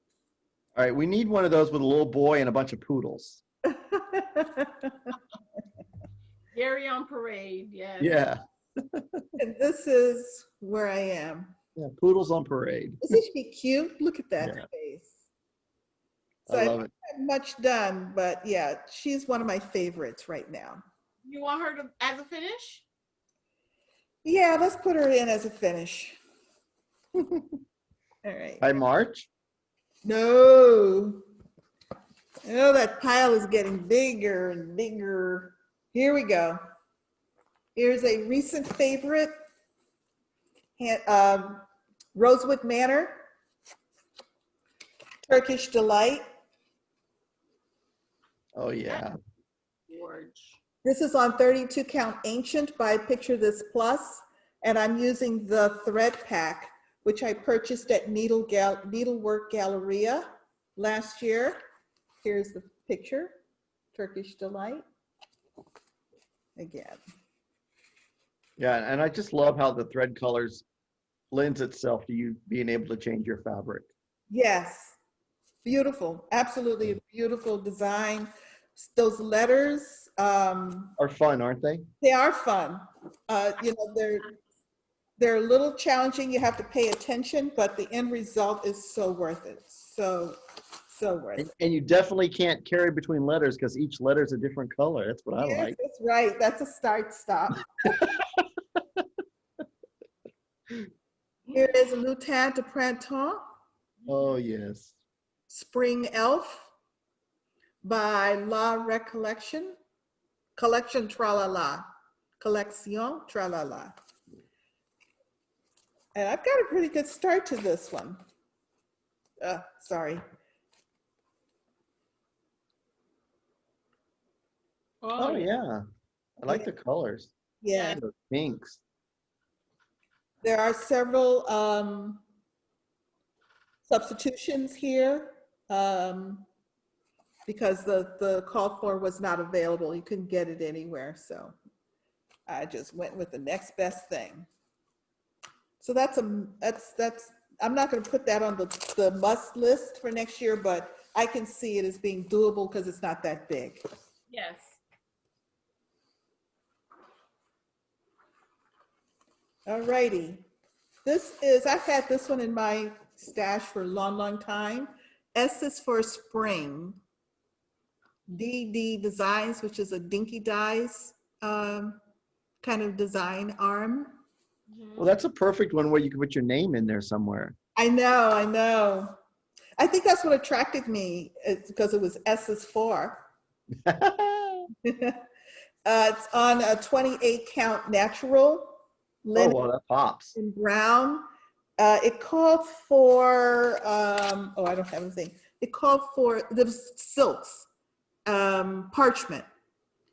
All right. We need one of those with a little boy and a bunch of poodles. Gary on parade. Yes. Yeah. And this is where I am. Yeah. Poodles on parade. Isn't she cute? Look at that Yeah. face. So I I love don't it. have much done, but yeah, she's one of my favorites right now. You want her to as a finish? Yeah, let's put her in as a finish. All right. By March? No. Oh, that pile is getting bigger and bigger. Here we go. Here's a recent favorite, Rosewood Manor, Turkish Delight. Oh, yeah. George. This is on 32 count Ancient by Picture This Plus, and I'm using the thread pack, which I purchased at Needlework Galleria last year. Here's the picture, Turkish Delight. Again. Yeah. And I just love how the thread colors lends itself to you being able to change your fabric. Yes, beautiful, absolutely a beautiful design. Those letters, Are fun, aren't they? they are fun. You know, they're a little challenging. You have to pay attention, but the end result is so worth it. So worth it. And you definitely can't carry between letters because each letter is a different color. That's what I Yes, like. that's right. That's a start stop. Here is Lutin de Printemps, Oh, yes. Spring Elf by La Recollection, Collection Tralala, Collection Tralala. And I've got a pretty good start to this one. Sorry. Oh, yeah. I like the colors. Yeah. The pinks. There are several substitutions here because the call for was not available. You couldn't get it anywhere. So I just went with the next best thing. So that's I'm not going to put that on the must list for next year, but I can see it as being doable because it's not that big. Yes. All righty. I've had this one in my stash for a long, long time. S is for spring. DD Designs, which is a Dinky Dyes kind of design arm. Well, that's a perfect one where you can put your name in there somewhere. I know. I think that's what attracted me, because it was S is for. It's on a 28 count natural linen. Oh, well, that pops. In brown. It called for, I don't have anything. It called for the silks, parchment.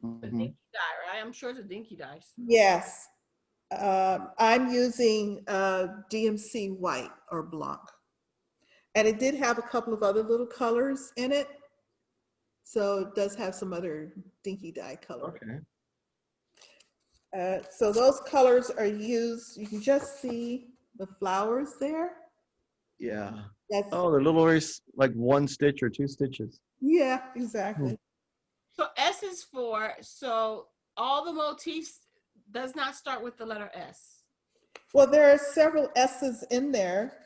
The dinky dye, right? I'm sure it's a dinky dye. Yes. I'm using DMC white or blanc. And it did have a couple of other little colors in it. So it does have some other dinky dye color. Okay. So those colors are used. You can just see the flowers there. Yeah. That's, Oh, they're little, like 1 stitch or 2 stitches. yeah, exactly. So S is for, so all the motifs does not start with the letter S. Well, there are several S's in there.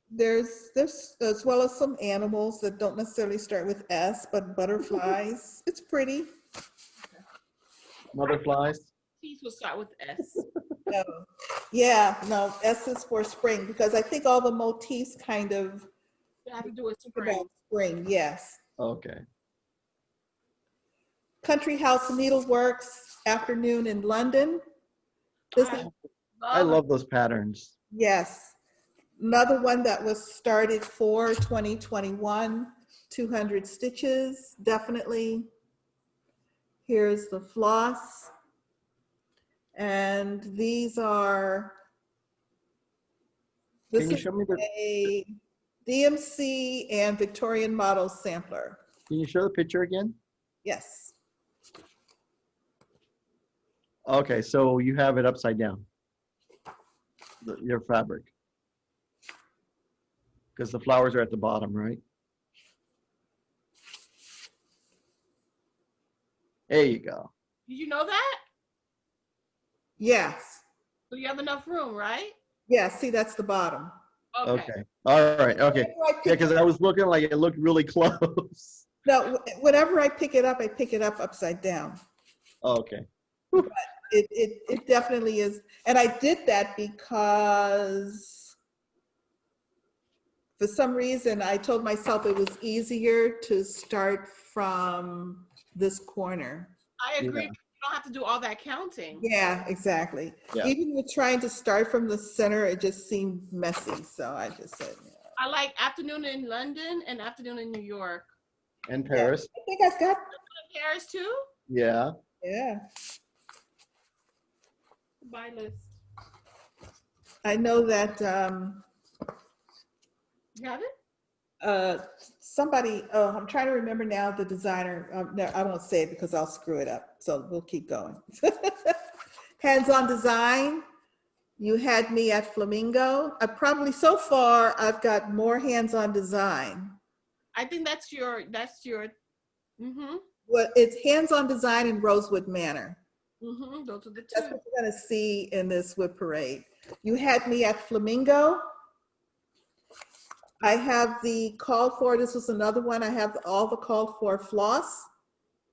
There's this, as well as some animals that don't necessarily start with S, but butterflies. It's pretty. Butterflies. Motifs will start with S. No. Yeah, no, S is for spring, because I think all the motifs kind of You have to do it about spring. spring, yes. Okay. Country House Needleworks, Afternoon in London. This is, I love those patterns. yes. Another one that was started for 2021, 200 stitches, definitely. Here's the floss. And these are, this Can you is show me the? a DMC and Victorian model sampler. Can you show the picture again? Yes. Okay, so you have it upside down. Your fabric. Because the flowers are at the bottom, right? There you go. Did you know that? Yes. So you have enough room, right? Yeah, see, that's the bottom. Okay. All right. Okay. Yeah, because I was looking like it looked really close. No, whenever I pick it up upside down. Okay. It definitely is. And I did that because for some reason I told myself it was easier to start from this corner. I agree. Yeah. You don't have to do all that counting. Yeah, exactly. Yeah. Even with trying to start from the center, it just seemed messy. So I just said, yeah. I like Afternoon in London and Afternoon in New York. And Paris. I think I've got, Paris too? Yeah. yeah. Buy list. I know that You have it? somebody, oh, I'm trying to remember now the designer. No, I won't say it because I'll screw it up. So we'll keep going. Hands-on design. You had me at Flamingo. So far, I've got more hands-on design. I think that's your, mm-hmm. Well, it's hands-on design in Rosewood Manor. Mm-hmm. Those are the That's two. what you're gonna see in this whip parade. You had me at Flamingo. I have the call for, this was another one. I have all the call for floss,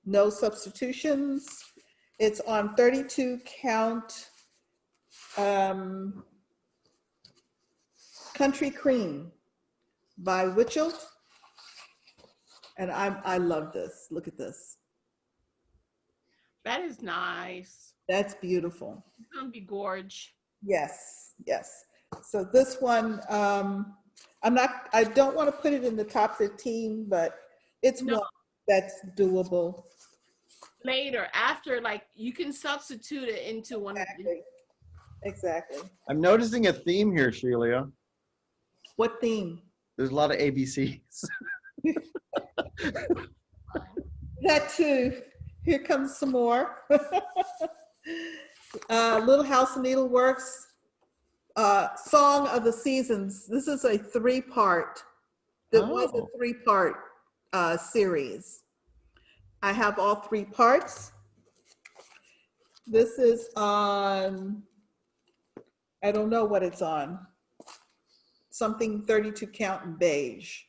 no substitutions. It's on 32 count Country Cream by Witchell. And I love this. Look at this. That is nice. That's beautiful. It's gonna be gorge. Yes, yes. So this one, I don't want to put it in the top 15, but it's No. one that's doable. Later, after, like, you can substitute it into one of the. Exactly. I'm noticing a theme here, Shelia. What theme? There's a lot of ABCs. That too. Here comes some more. Little House of Needleworks, Song of the Seasons. This is a 3-part. That was a 3-part series. I have all 3 parts. This is on, I don't know what it's on. Something 32 count in beige.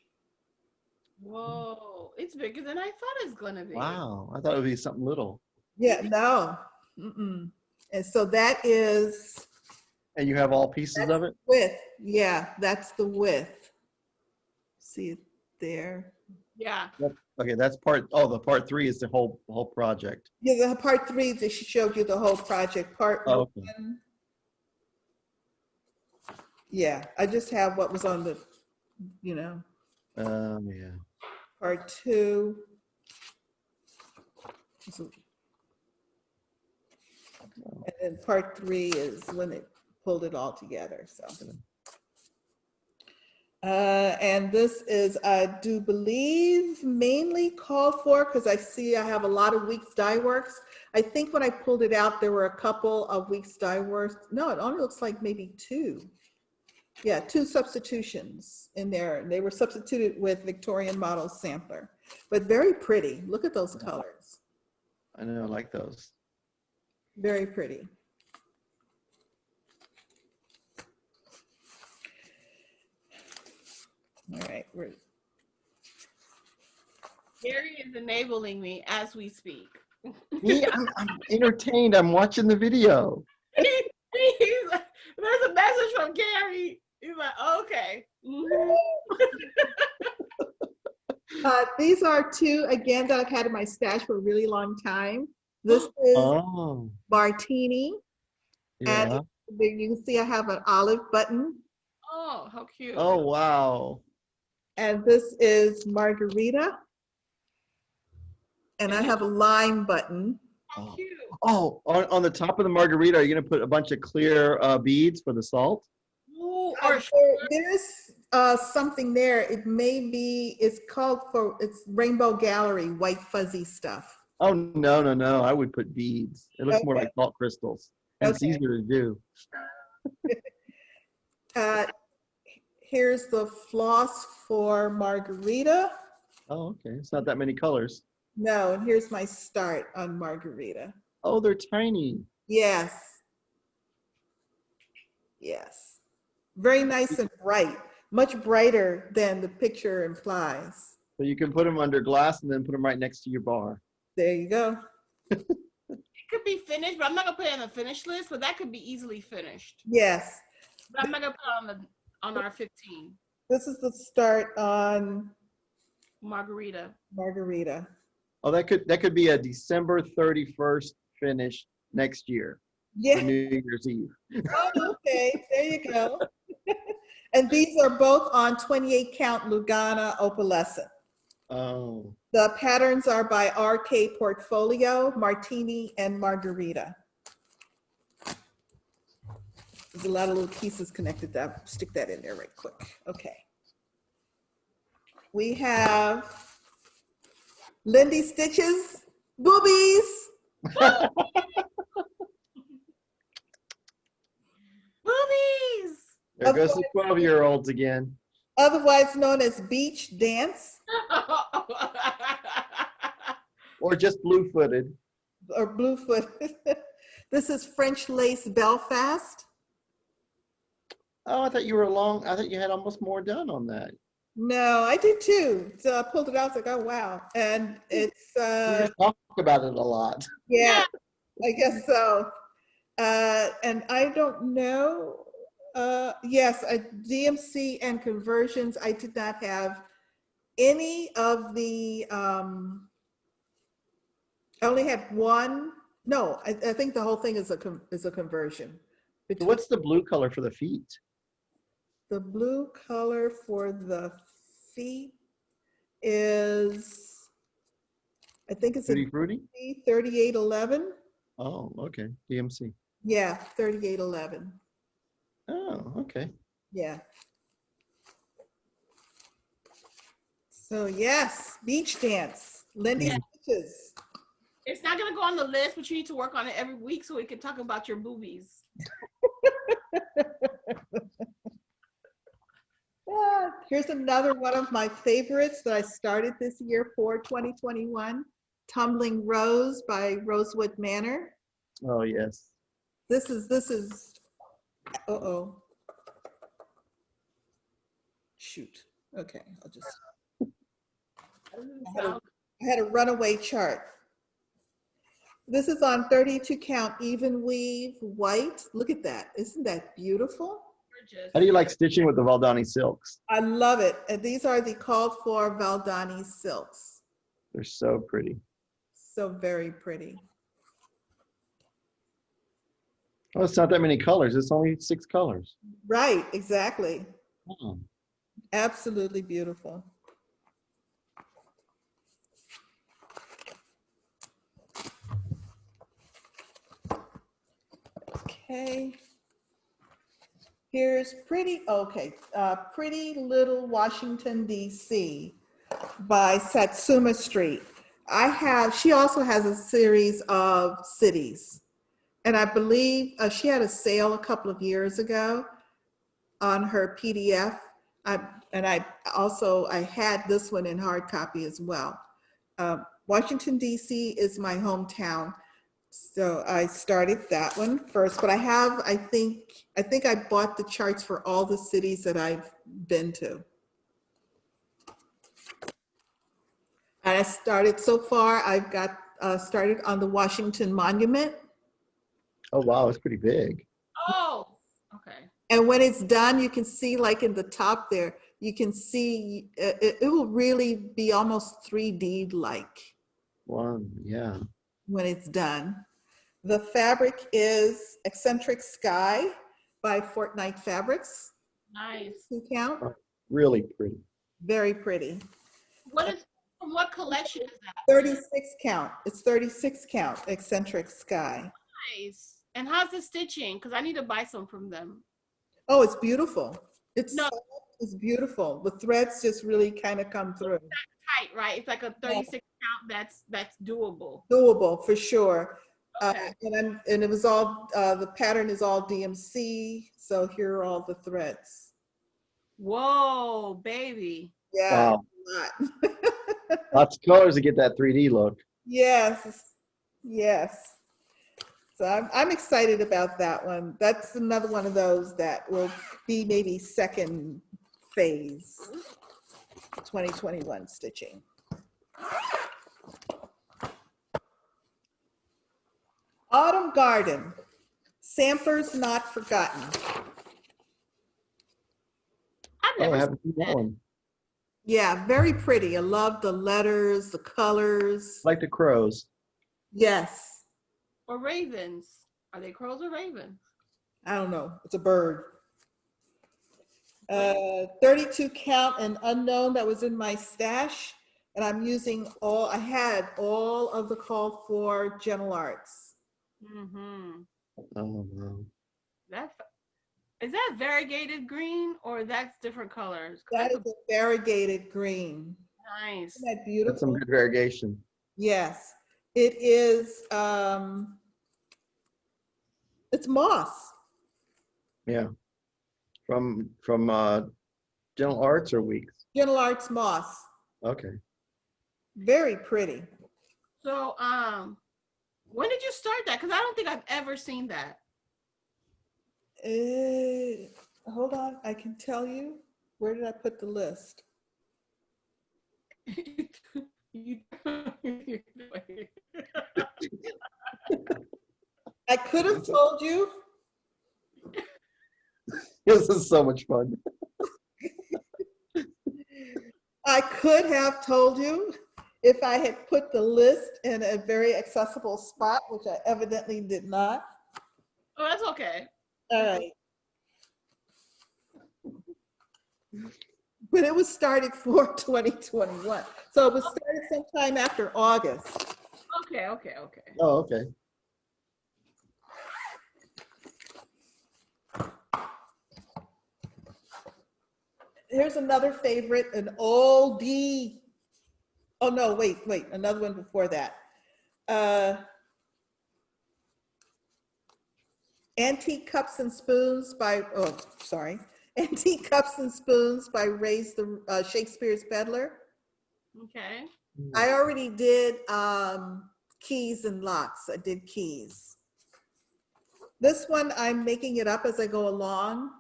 Whoa, it's bigger than I thought it's gonna be. Wow, I thought it would be something little. Yeah, no. Mm-mm. And so that is. And you have all pieces of it? Width, yeah, that's the width. See it there? Yeah. Okay, that's the part 3 is the whole project. Yeah, the part 3 that she showed you the whole project. Part okay. 1. Yeah, I just have what was on the, Yeah. Part 2. And then part 3 is when it pulled it all together. So, and this is, I do believe, mainly called for because I see I have a lot of Weeks Dye Works. I think when I pulled it out, there were a couple of Weeks Dye Works. No, it only looks like maybe 2. Yeah, 2 substitutions in there. They were substituted with Victorian Model Sampler, but very pretty. Look at those colors. I know, I like those. Very pretty. All right, Gary is enabling me as we speak. Me, I'm entertained. I'm watching the video. There's a message from Gary. He's like, okay. Mm-hmm. These are 2, again, that I've had in my stash for a really long time. This is Martini. Yeah. And there you can see I have an olive button. Oh, how cute. Oh, wow. And this is Margarita. And I have a lime button. How cute. Oh, on the top of the margarita, are you going to put a bunch of clear beads for the salt? Ooh, There's something there. It may be, it's Rainbow Gallery, white fuzzy stuff. Oh, no. I would put beads. It looks more like salt crystals. And it's easier to do. Here's the floss for Margarita. Oh, okay. It's not that many colors. No, and here's my start on Margarita. Oh, they're tiny. Yes. Yes. Very nice and bright. Much brighter than the picture implies. So you can put them under glass and then put them right next to your bar. There you go. It could be finished, but I'm not gonna put it on the finished list, but that could be easily finished. Yes. But I'm not gonna put it on our 15. This is the start on Margarita. Margarita. Oh, that could be a December 31st finish next year. Yeah. For New Year's Eve. Oh, okay. There you go. And these are both on 28 count Lugana opalescent. Oh. The patterns are by RK Portfolio, Martini, and Margarita. There's a lot of little pieces connected. I'll stick that in there right quick. Okay. We have Lindy Stitches, boobies. Boobies! There goes the 12-year-olds again. Otherwise known as beach dance. Or just blue-footed. Or blue-footed. This is French lace Belfast. Oh, I thought you had almost more done on that. No, I did too. So I pulled it out. I was like, oh, wow. And it's, We just talk about it a lot. yeah, I guess so. And I don't know. Yes, DMC and conversions. I did not have any of the, I only had one. No, I think the whole thing is a conversion. So what's the blue color for the feet? The blue color for the feet is, I think it's a Tutti Frutti? 3811. Oh, okay. DMC. Yeah, 3811. Oh, okay. Yeah. So yes, beach dance. Lindy's Yeah. Beaches. It's not gonna go on the list, but you need to work on it every week so we can talk about your boobies. Yeah, here's another one of my favorites that I started this year for 2021. Tumbling Rose by Rosewood Manor. Oh, yes. This is, uh-oh. Shoot. Okay, I'll just, I had a runaway chart. This is on 32 count even weave white. Look at that. Isn't that beautiful? Gorgeous. How do you like stitching with the Valdani silks? I love it. And these are the called for Valdani silks. They're so pretty. So very pretty. Oh, it's not that many colors. It's only 6 colors. Right, exactly. Oh. Absolutely beautiful. Okay. Here's Pretty Little Washington, D.C. by Satsuma Street. She also has a series of cities. And I believe she had a sale a couple of years ago on her PDF. I had this one in hard copy as well. Washington, D.C. is my hometown. So I started that one first, but I think I bought the charts for all the cities that I've been to. And I started so far, I've got started on the Washington Monument. Oh, wow. It's pretty big. Oh, okay. And when it's done, you can see like in the top there, you can see it will really be almost 3D like. Wow. Yeah. When it's done. The fabric is Eccentric Sky by Fortnite Fabrics. Nice. 2 count. Really pretty. Very pretty. From what collection is that? 36 count. It's 36 count Eccentric Sky. Nice. And how's the stitching? Because I need to buy some from them. Oh, it's beautiful. It's No. soft, it's beautiful. The threads just really kind of come through. Tight, right? It's like a 36 count that's doable. Doable for sure. Okay. And it was all, the pattern is all DMC. So here are all the threads. Whoa, baby. Yeah. Wow. A lot. Lots of colors to get that 3D look. Yes. Yes. So I'm excited about that one. That's another one of those that will be maybe second phase 2021 stitching. Autumn Garden, Samplers Not Forgotten. I've Oh, I never haven't seen that one. Yeah, very pretty. I love the letters, the colors. I like the crows. Yes. or ravens. Are they crows or ravens? I don't know. It's a bird. 32 count and unknown that was in my stash. And I'm using I had all of the call for Gentle Arts. Mm-hmm. Oh, wow. Is that variegated green or that's different colors? That is a variegated green. Nice. Isn't that That's beautiful? some good variegation. Yes. It is, it's moss. Yeah. From Gentle Arts or Weeks? Gentle Arts moss. Okay. Very pretty. So, when did you start that? Because I don't think I've ever seen that. Hold on, I can tell you. Where did I put the list? I could have told you. This is so much fun. I could have told you if I had put the list in a very accessible spot, which I evidently did not. Oh, that's okay. All right. But it was started for 2021. So it was started sometime after August. Okay. Oh, okay. Here's another favorite, an oldie. Oh no, wait, another one before that. Antique Cups and Spoons by, Antique Cups and Spoons by Shakespeare's Peddler. Okay. I already did keys and locks. I did keys. This one, I'm making it up as I go along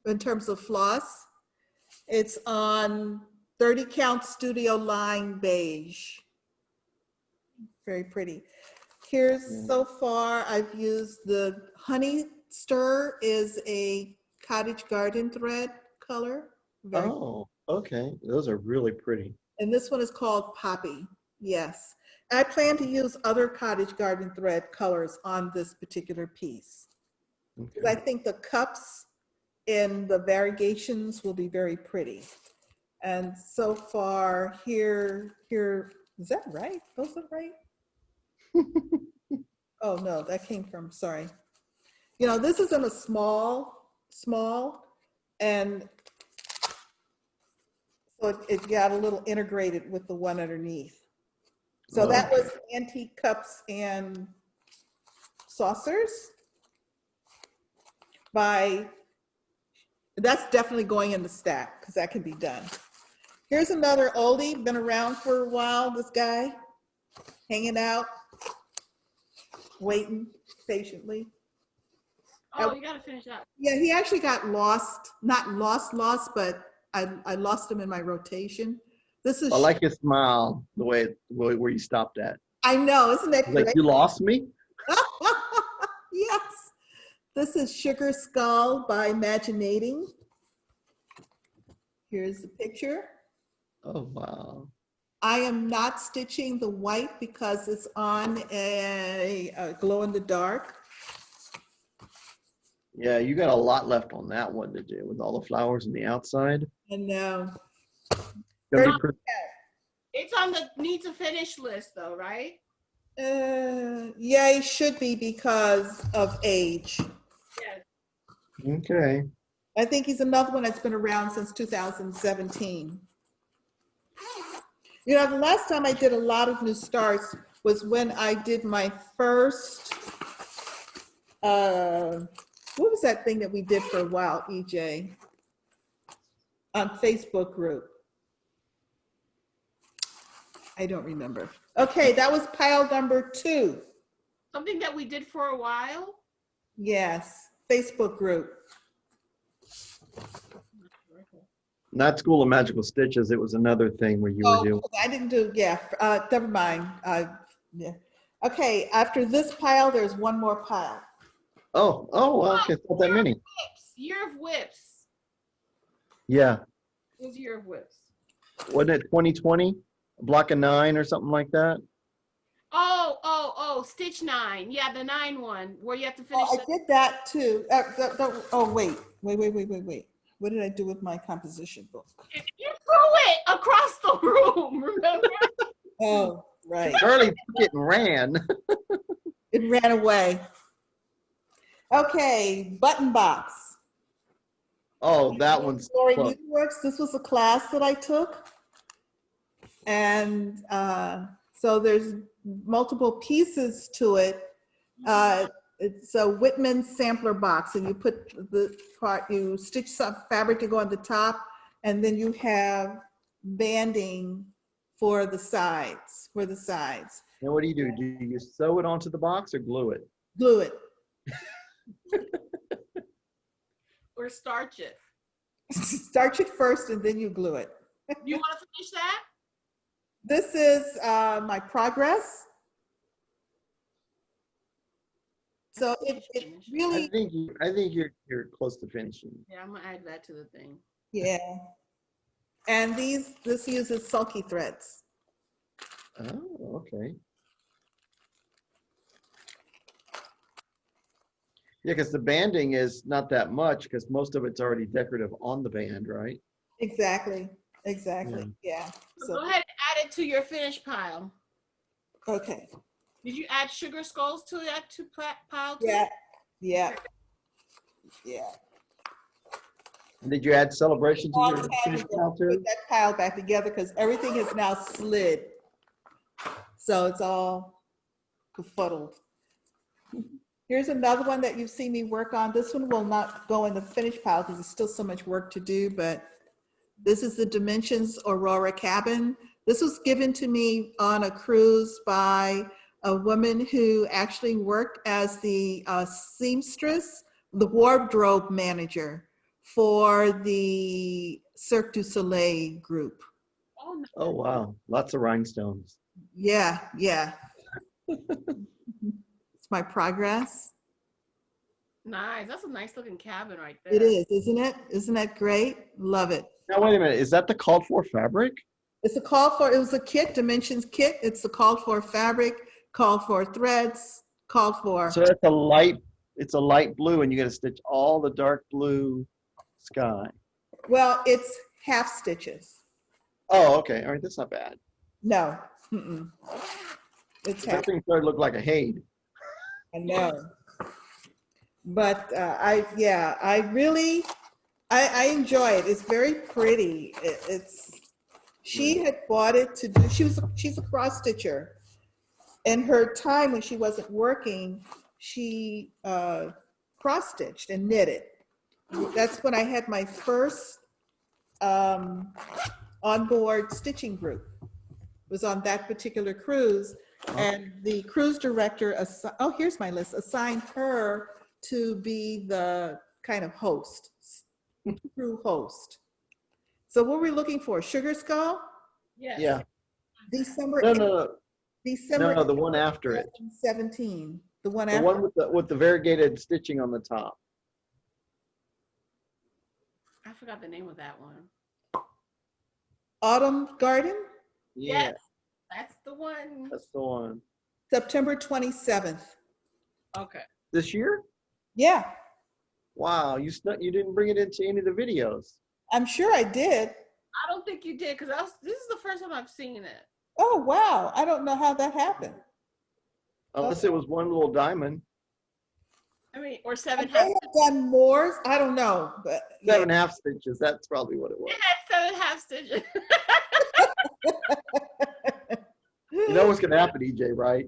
in terms of floss. It's on 30 count studio line beige. Very pretty. Here's so far, I've used the Honey Stir is a cottage garden thread color. Oh, okay. Those are really pretty. And this one is called Poppy. Yes. I plan to use other cottage garden thread colors on this particular piece. Because I think the cups in the variegations will be very pretty. And so far here, is that right? Those are right? Oh no, that came from, sorry. You know, this is in a small, and so it got a little integrated with the one underneath. So that was Antique Cups and Saucers that's definitely going in the stack because that can be done. Here's another oldie, been around for a while, this guy, hanging out, waiting patiently. Oh, you gotta finish that. Yeah, he actually got lost, not lost, but I lost him in my rotation. This is. I like his smile, the way where you stopped at. I know, isn't that great? Like, you lost me? Yes. This is Sugar Skull by Imaginating. Here's the picture. Oh, wow. I am not stitching the white because it's on a glow in the dark. Yeah, you got a lot left on that one to do with all the flowers on the outside. And it's on the need to finish list though, right? yeah, it should be because of age. Yes. Okay. I think he's another one that's been around since 2017. You know, the last time I did a lot of Nude Starts was when I did my first, what was that thing that we did for a while, EJ? On Facebook group. I don't remember. Okay, that was pile number 2. Something that we did for a while? Yes, Facebook group. Not School of Magical Stitches. It was another thing where you were doing. I didn't do, yeah, never mind. Yeah. Okay, after this pile, there's one more pile. Oh, okay. Not that many. Year of Whips. Yeah. It was Year of Whips. Wasn't it 2020? A block of 9 or something like that? Oh, Stitch 9. Yeah, the 9 one where you have to finish. I did that too. Wait. What did I do with my composition book? You threw it across the room, remember? Oh, right. Shirley took it and ran. It ran away. Okay, Button Box. Oh, that one's fun. This was a class that I took. And so there's multiple pieces to it. It's a Whitman sampler box, and you put the part, you stitch some fabric to go on the top, and then you have banding for the sides, And what do? Do you sew it onto the box or glue it? Glue it. Or starch it. Starch it first and then you glue it. You want to finish that? This is my progress. So it I really, think you're close to finishing. Yeah, I'm gonna add that to the thing. yeah. And this uses sulky threads. Oh, okay. Yeah, because the banding is not that much because most of it's already decorative on the band, right? Exactly, exactly, yeah. So So, go ahead and add it to your finish pile. okay, Did you add sugar skulls to that pile too? yeah, yeah, yeah. And did you add celebration to Long your time finish ago, pile put too? that pile back together because everything is now slid. So it's all befuddled. Here's another one that you've seen me work on. This one will not go in the finished pile because there's still so much work to do, but this is the Dimensions Aurora Cabin. This was given to me on a cruise by a woman who actually worked as the seamstress, the wardrobe manager for the Cirque du Soleil group. Oh, no. Oh, wow. Lots of rhinestones. Yeah, yeah. It's my progress. Nice. That's a nice looking cabin right there. It is, isn't it? Isn't that great? Love it. Now, wait a minute. Is that the called for fabric? It's a call for, it was a kit, Dimensions kit. It's the called for fabric, called for threads, called for. So it's a light blue and you got to stitch all the dark blue sky. Well, it's half stitches. Oh, okay. All right. That's not bad. No. Mm-mm. It's half. That thing started to look like a Haid. I know. But I really enjoy it. It's very pretty. She had bought it to do, she's a cross stitcher. In her time when she wasn't working, she cross stitched and knitted. That's when I had my first onboard stitching group. It was on that particular cruise, and the cruise director, here's my list, assigned her to be the kind of host, crew host. So what were we looking for? Sugar Skull? Yes. Yeah. December. No, December. No, the one after it. 17. The one The after. one with the variegated stitching on the top. I forgot the name of that one. Autumn Garden? Yeah. Yes, that's the one. That's the one. September 27th. Okay. This year? Yeah, Wow, you didn't bring it into any of the videos. I'm sure I did. I don't think you did because this is the first time I've seen it. Oh, wow. I don't know how that happened. Unless it was one little diamond. I mean, or I seven may half. have done more. I don't know, but yeah. 7.5 stitches. That's probably what it was. It had 7 half stitches. You know what's going to happen, EJ, right?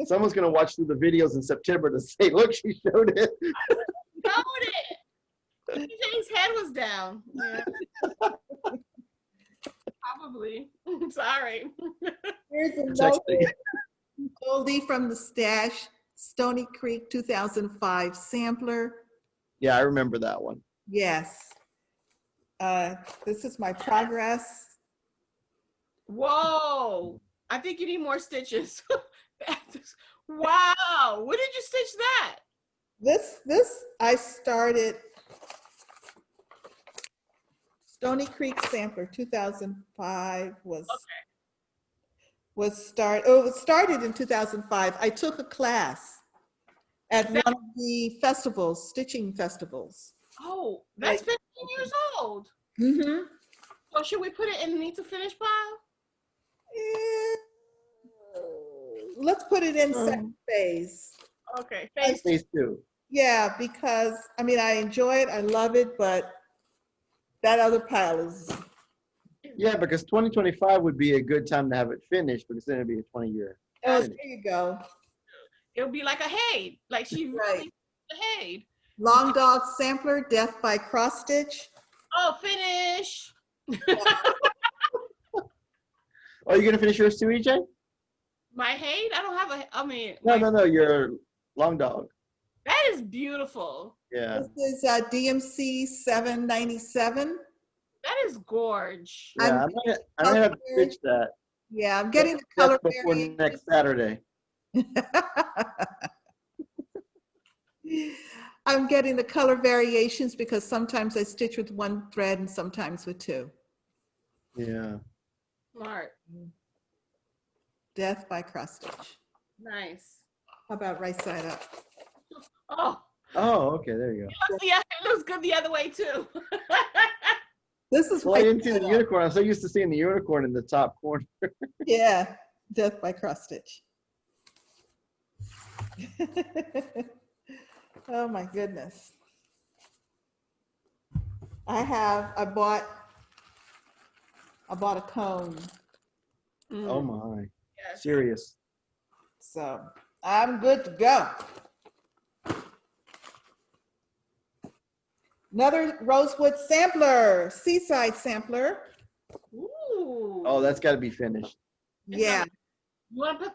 Someone's going to watch through the videos in September to say, look, she showed it. Showed it. DJ's head was down. Yeah. Probably. Sorry. Here's It's another actually- oldie from the stash, Stony Creek 2005 sampler. Yeah, I remember that one. Yes. This is my progress. Whoa. I think you need more stitches. Wow. When did you stitch that? This I started Stony Creek sampler 2005 was it started in 2005. I took a class at one of the festivals, stitching festivals. Oh, that's 15 years old. Mm-hmm. So should we put it underneath the finish pile? Let's put it in second phase. Okay. Phase 2. Yeah, because I mean I enjoy it, I love it, but that other pile is. Yeah, because 2025 would be a good time to have it finished because then it'd be a 20-year. Oh, there you go. It'll be like a Haid. Like she really a Haid. Long Dog sampler, Death by Cross Stitch. Oh, finish. Oh, you're gonna finish yours too, EJ? My Haid? I don't have a, I mean. No, your long dog. That is beautiful. Yeah. This is DMC 797. That is gorge. Yeah, I might have to stitch that. Yeah, I'm getting the That's color before variation. next Saturday. I'm getting the color variations because sometimes I stitch with one thread and sometimes with two. Yeah. Smart. Death by cross stitch. Nice. How about right side up? Oh, Oh, okay. There you go. yeah, it looks good the other way too. This is Well, I right didn't see the side up. unicorn. I'm so used to seeing the unicorn in the top corner. Yeah, death by cross stitch. Oh my goodness. I bought a cone, Oh my. Yes. Serious. so I'm good to go. Another rosewood sampler, seaside sampler. Ooh. Oh, that's got to be finished. Yeah, You want to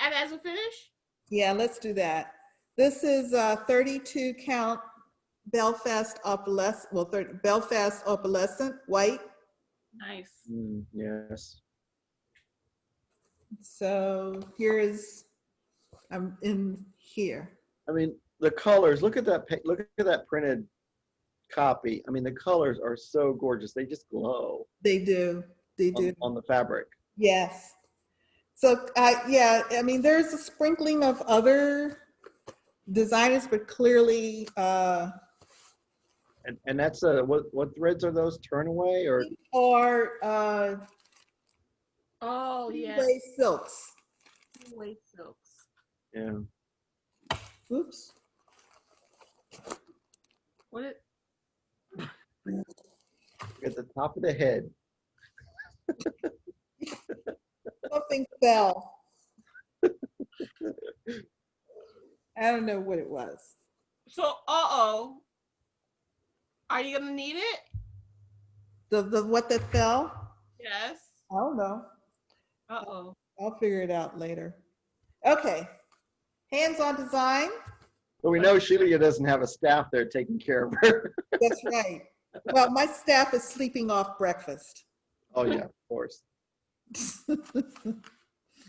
add it as a finish? yeah, let's do that. This is 32 count Belfast opalescent, well, Belfast opalescent white. Nice. Yes. So here is, I'm in here. I mean, the colors. Look at that. Look at that printed copy. I mean, the colors are so gorgeous. They just glow They do, they do. on the fabric. Yes. So yeah, I mean, there's a sprinkling of other designers, but clearly, And that's what threads are those? Turnaway or? Oh, yeah. Way silks. White silks. Yeah. Oops. What it? At the top of the head. Something fell. I don't know what it was. So, are you gonna need it? The what that fell? Yes. I don't know. Uh-oh. I'll figure it out later. Okay. Hands-on design. But we know Shelia doesn't have a staff there taking care of her. That's right. Well, my staff is sleeping off breakfast, Oh yeah, of course.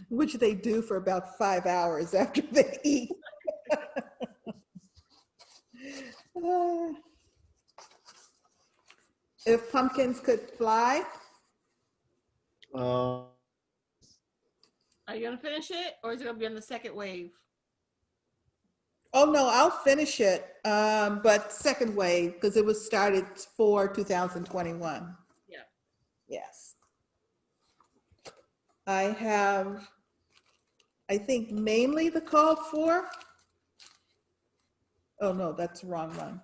which they do for about 5 hours after they eat. If pumpkins could fly. Are you gonna finish it, or is it gonna be on the second wave? Oh no, I'll finish it, but second wave, because it was started for 2021. Yeah. Yes. I have, I think mainly the called for. Oh no, that's the wrong one.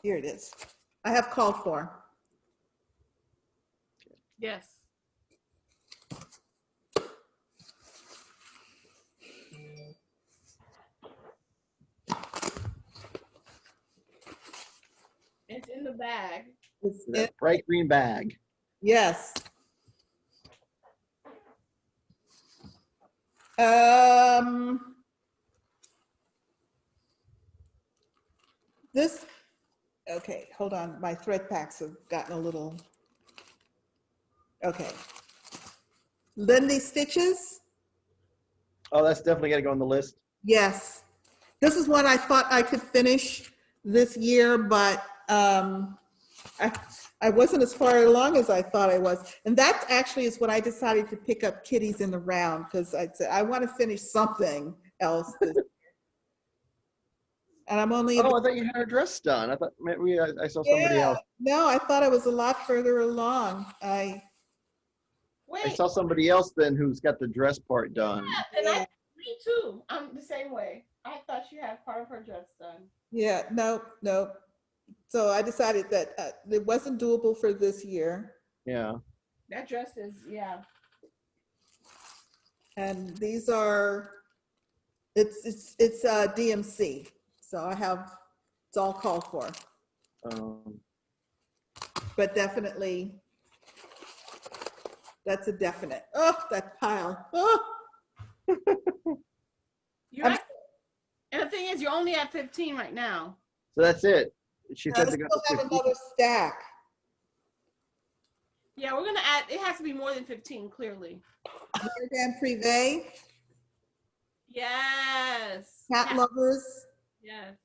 Here it is. I have called for. Yes. It's in the bag. It's That bright green bag. Yes. This, okay, hold on. My thread packs have gotten a little, okay. Lindy stitches. Oh, that's definitely got to go on the list. Yes. This is one I thought I could finish this year, but I wasn't as far along as I thought I was. And that actually is what I decided to pick up Kitties in the Round, because I said, I want to finish something else this year. And I'm only. Oh, I thought you had her dress done. I thought maybe I saw somebody else. No, I thought I was a lot further along. I saw somebody else then who's got the dress part done. Yeah, and me too. I'm the same way. I thought she had part of her dress done. Yeah, no. So I decided that it wasn't doable for this year. Yeah. That dress is, yeah. And these are, it's DMC. So I have, it's all called for. But definitely, that's a definite. Oh, that pile. Oh. And the thing is, you're only at 15 right now. So that's it. She I said still to go have to 50. another stack. Yeah, we're gonna add, it has to be more than 15, clearly. Jardin Privé, Yes. Cat Lovers. Yes.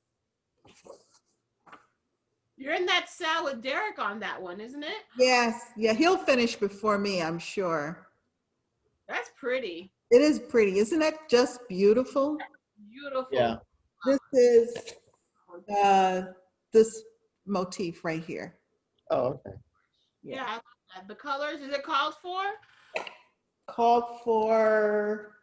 You're in that cell with Derek on that one, isn't it? Yes, yeah, he'll finish before me, I'm sure. That's pretty. It is pretty. Isn't that just beautiful? Beautiful. Yeah. This is this motif right here. Oh, okay. Yeah, I love that. The colors, is it called for? Called for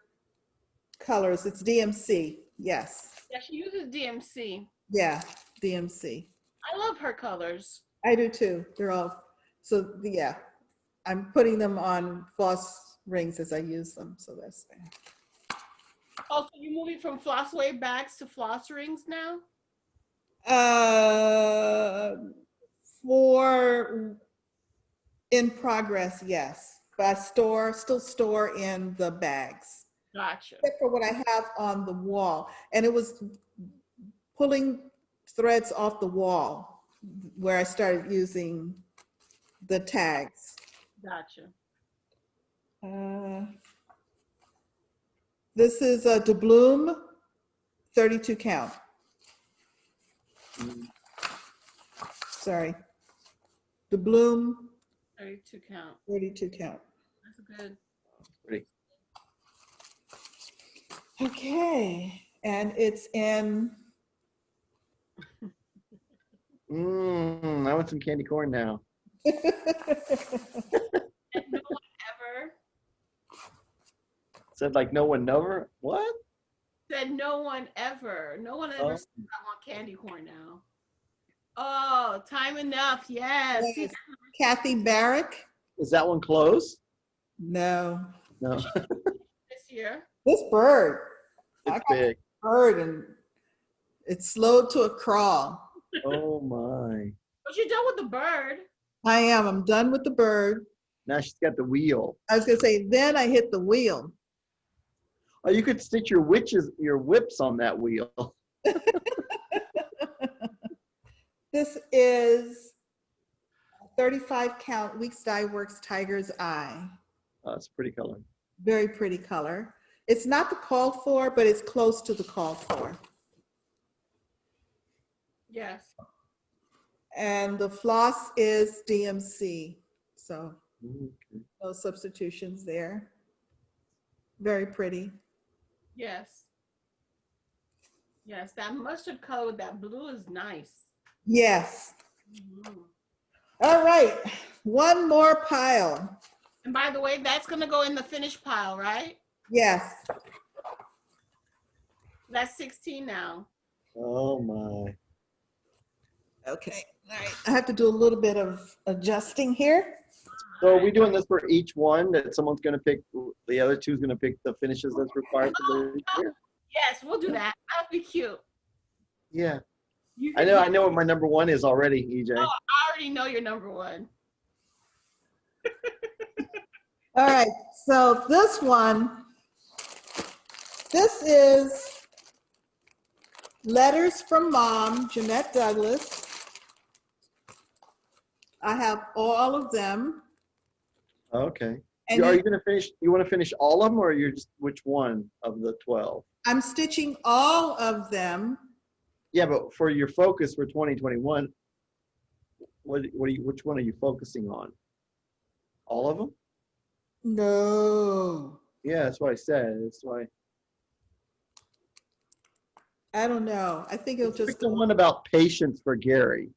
colors. It's DMC. Yes. Yeah, she uses DMC. Yeah, DMC. I love her colors. I do too. They're all, so yeah, I'm putting them on floss rings as I use them. So that's there. Oh, so you're moving from Flossway bags to floss rings now? For in progress, yes. But I still store in the bags. Gotcha. Except for what I have on the wall. And it was pulling threads off the wall where I started using the tags. Gotcha. This is a doubloon 32 count. Sorry. Doubloon 32 count. 32 count. That's good. Pretty. Okay. And it's in, I want some candy corn now. And no one ever Said like no one never. What? said no one ever. No one ever Oh. said I want candy corn now. Oh, time enough. Yes. Yes. Kathy Barrick. Is that one closed? No. No. This year. This bird. I It's got big. bird and it's slowed to a crawl. Oh my. But you're done with the bird. I am. I'm done with the bird. Now she's got the wheel. I was gonna say, then I hit the wheel. Oh, you could stitch your whips on that wheel. This is 35 count Weeks Dye Works Tiger's Eye. Oh, it's a pretty color. Very pretty color. It's not the called for, but it's close to the called for. Yes. And the floss is DMC. So Okay. no substitutions there. Very pretty. Yes. Yes, that mustard color with that blue is nice. Yes. Mhm. All right. One more pile. And by the way, that's gonna go in the finished pile, right? Yes. That's 16 now. Oh my. Okay. All right. I have to do a little bit of adjusting here. So are we doing this for each one that someone's going to pick, the other two's going to pick the finishes that's required for the year? Yes, we'll do that. That'll be cute. Yeah. You I can- know what my number one is already, EJ. Oh, I already know you're number one. All right. So this one, this is Letters from Mom, Jeanette Douglas. I have all of them. Okay. And Are you going to finish, you want to finish all of them or you're just, which one of the 12? I'm stitching all of them. Yeah, but for your focus for 2021, which one are you focusing on? All of them? No, Yeah, that's what I said. That's why. I don't know. I think it'll Pick just the one about patience for Gary.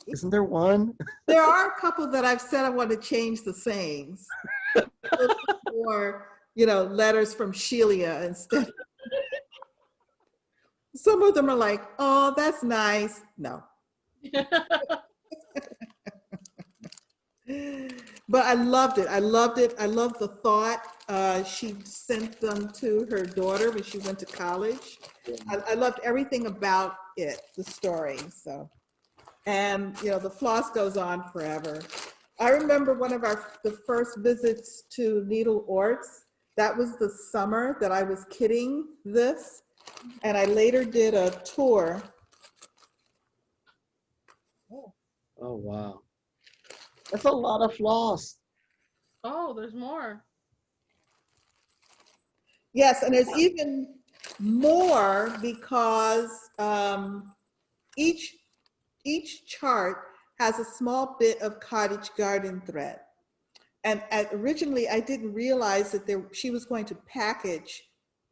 Isn't there one? There are a couple that I've said I want to change the sayings. Or, letters from Shelia instead. Some of them are like, oh, that's nice. No. But I loved it. I loved it. I loved the thought. She sent them to her daughter when she went to college. I loved everything about it, the story. So, and the floss goes on forever. I remember one of the first visits to Needle Orts. That was the summer that I was kidding this, and I later did a tour. Oh, wow. That's a lot of floss. Oh, there's more. Yes, and there's even more because each chart has a small bit of cottage garden thread. And originally I didn't realize that she was going to package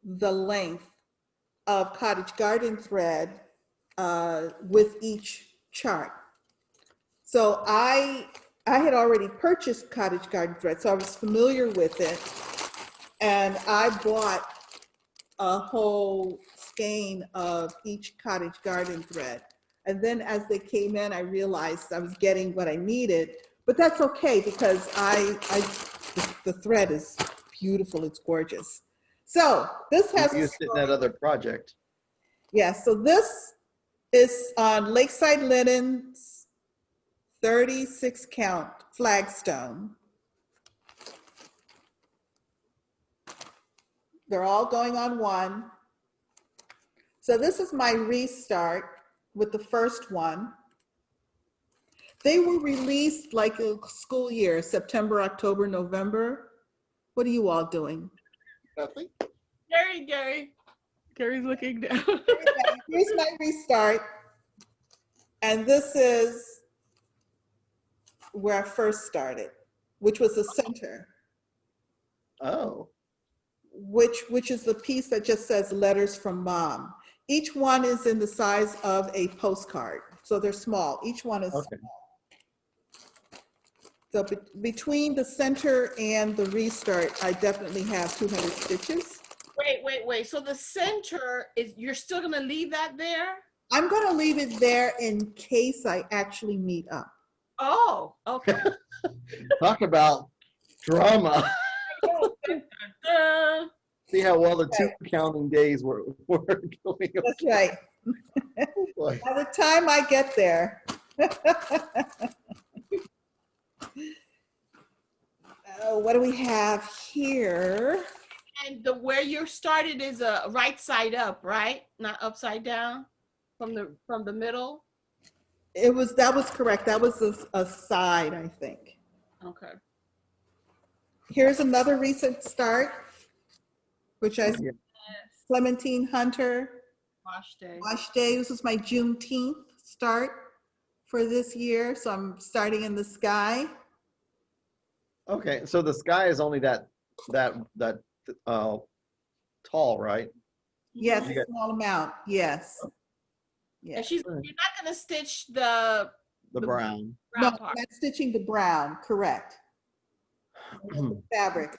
the length of cottage garden thread with each chart. So I had already purchased cottage garden thread, so I was familiar with it. And I bought a whole skein of each cottage garden thread. And then as they came in, I realized I was getting what I needed, but that's okay because the thread is beautiful, it's gorgeous. So this has You used it in that other project. Yeah, so this is on Lakeside Linens 36 count flagstone. They're all going on one. So this is my restart with the first one. They were released like a school year, September, October, November. What are you all doing? Nothing. Gary's looking down. Here's my restart. And this is where I first started, which was the center. Oh. Which is the piece that just says letters from mom. Each one is in the size of a postcard. So they're small. Each one is Okay. small. So between the center and the restart, I definitely have 200 stitches. Wait. So the center is, you're still gonna leave that there? I'm gonna leave it there in case I actually meet up. Oh, okay. Talk about drama. See how well the two counting days were going. That's right. Boy. By the time I get there. What do we have here? And where you started is a right side up, right? Not upside down from the middle. That was correct. That was a side, I think. Okay. Here's another recent start, which I Yeah. Clementine Hunter Wash day. Wash Day. This was my Juneteenth start for this year, so I'm starting in the sky. Okay, so the sky is only that tall, right? Yes, You a got- small amount. Yes. Yeah. And you're not gonna stitch the The brown. No, brown part. not stitching the brown. Correct. The fabric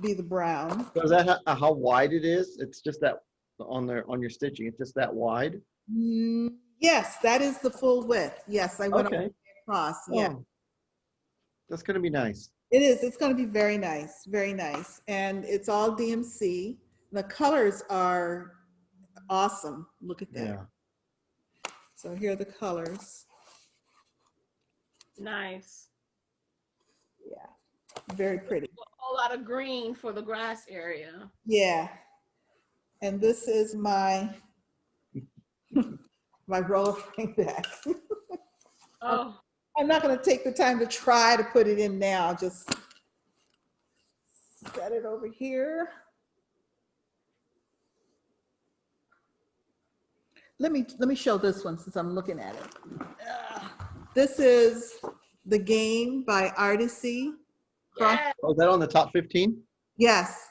be the brown. So is that how wide it is? It's just that on your stitching. It's just that wide. Yes, that is the full width. Yes, I went all the Okay. way across. Yeah. Oh, that's gonna be nice. It is. It's going to be very nice, very nice. And it's all DMC. The colors are awesome. Look at that. Yeah. So here are the colors. Nice. Yeah, very pretty. A whole lot of green for the grass area. Yeah. And this is my roller frame bag. Oh, I'm not going to take the time to try to put it in now. Just set it over here. Let me show this one since I'm looking at it. This is The Game by Artisy. yeah. Oh, is that on the top 15? Yes.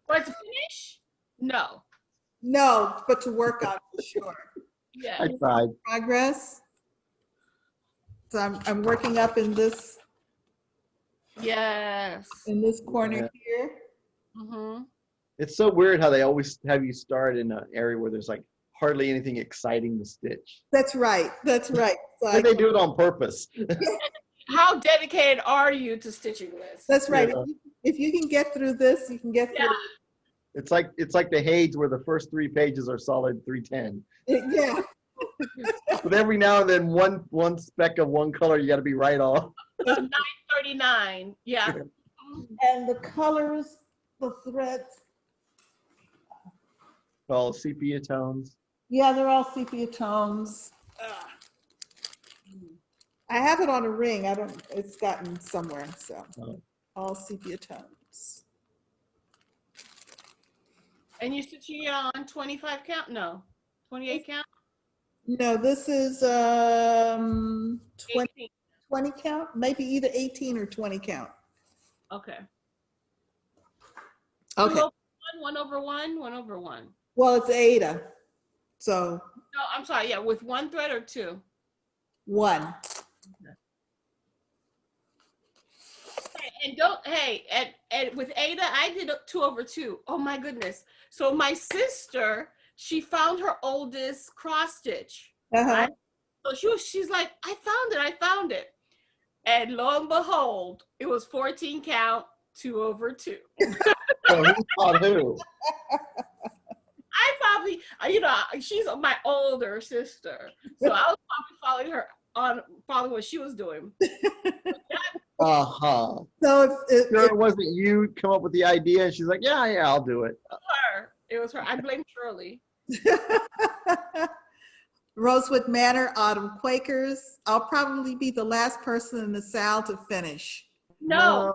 For it to finish? No. No, but to work on for sure. Yeah. I tried. Progress. So I'm working up in this Yes. corner Yeah. here. Mm-hmm. It's so weird how they always have you start in an area where there's like hardly anything exciting to stitch. That's right. That's right. So But they do it on purpose. How dedicated are you to stitching this? that's right. Yeah. If you can get through this, you can get through. It's like the Hades where the first 3 pages are solid 310. Yeah. But every now and then one speck of one color you got to be right off. 939. Yeah. And the colors, the threads. All sepia tones. Yeah, they're all sepia tones. I have it on a ring. It's gotten somewhere, so Oh. all sepia tones. And you're stitching it on 25 count? No, 28 count? No, this is 20, 18. 20 count, maybe either 18 or 20 count. Okay. Okay. 2 over 1, 1 over 1, 1 over 1. Well, it's Ada. So No, I'm sorry. Yeah, with 1 thread or 2? 1. And don't, hey, and with Ada, I did 2 over 2. Oh my goodness. So my sister, she found her oldest cross stitch. Right? So she's like, I found it. And lo and behold, it was 14 count, 2 over 2. So who taught who? I probably, she's my older sister. So I was probably following what she was doing. Uh-huh. So It wasn't you come up with the idea and she's like, yeah, I'll do it. It was her. I blame Shirley. Rosewood Manor, Autumn Quakers. I'll probably be the last person in the South to finish. No.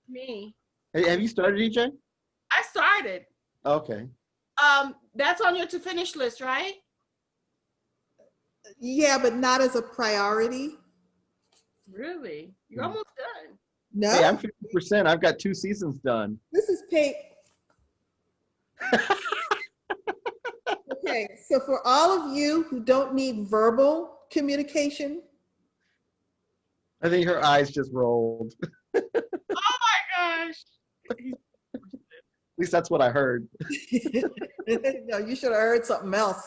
Me. Hey, have you started, EJ? I started. Okay. That's on your to finish list, right? Yeah, but not as a priority. Really? You're almost done. No, Hey, I'm 50%. I've got 2 seasons done. this is paid. Okay, so for all of you who don't need verbal communication, I think her eyes just rolled. Oh my gosh. At least that's what I heard. no, you should have heard something else.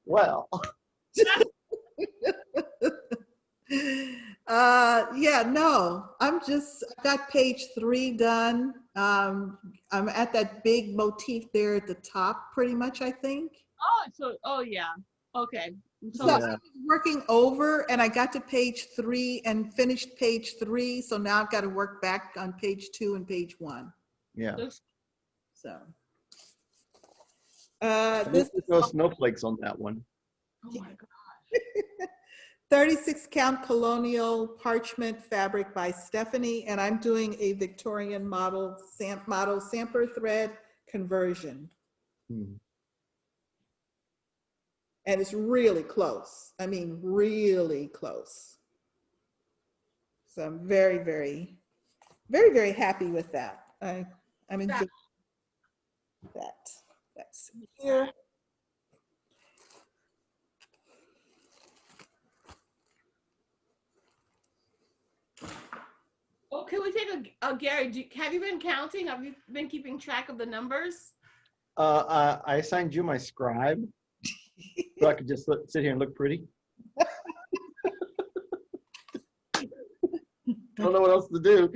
Well. Yeah, no, I got page 3 done. I'm at that big motif there at the top, pretty much, I think. Oh yeah. Okay. So I was working over and I got to page 3 and finished page 3. So now I've got to work back on page 2 and page 1. Yeah. So. There's no snowflakes on that one. Oh my God. 36 count colonial parchment fabric by Stephanie, and I'm doing a Victorian model sampler thread conversion. And it's really close. I mean, really close. So I'm very, very, very, very happy with that. I'm enjoying that. That's here. Oh, can we take a Gary? Have you been counting? Have you been keeping track of the numbers? I assigned you my scribe, so I could just sit here and look pretty. I don't know what else to do.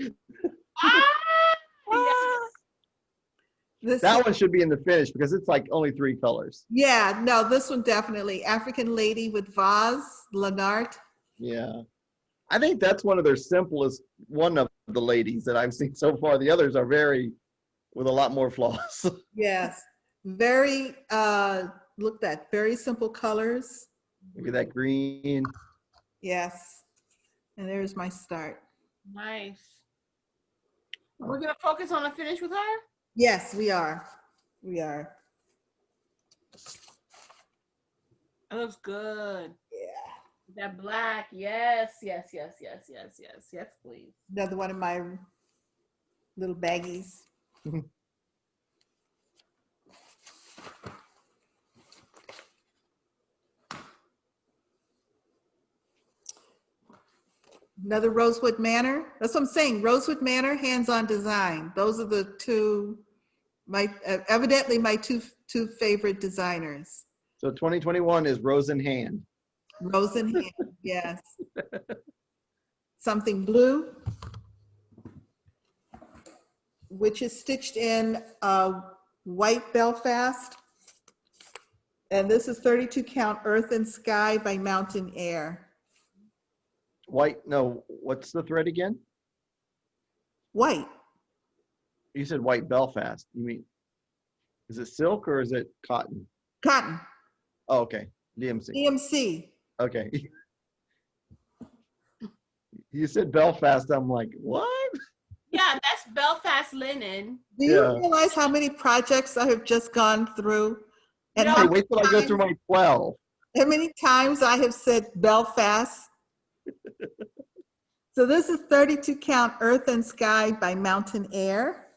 Yes. That one should be in the finish because it's like only 3 colors. Yeah, no, this one definitely. African Lady with Vase, Lenart. Yeah. I think that's one of their simplest, one of the ladies that I've seen so far. The others are with a lot more flaws. Yes, very, look at that, very simple colors. Look at that green. Yes, and there's my start. Nice. We're gonna focus on the finish with her? Yes, we are. We are. That looks good. Yeah. That black, yes, please. Another one of my little baggies. Another Rosewood Manor. That's what I'm saying. Rosewood Manor, hands-on design. Those are the two, evidently my two favorite designers. So 2021 is Rose in Hand. Rose in Hand, yes. Something blue, which is stitched in white Belfast. And this is 32 count Earth and Sky by Mountain Air. White, no, what's the thread again? White. You said white Belfast. You mean, is it silk or is it cotton? Cotton. Oh, okay. DMC. DMC. Okay. You said Belfast. I'm like, what? Yeah, Yeah, that's Belfast linen. Do you Yeah. realize how many projects I have just gone through? And No. Hey, wait till I go through my 12. how many times I have said Belfast? So this is 32 count Earth and Sky by Mountain Air.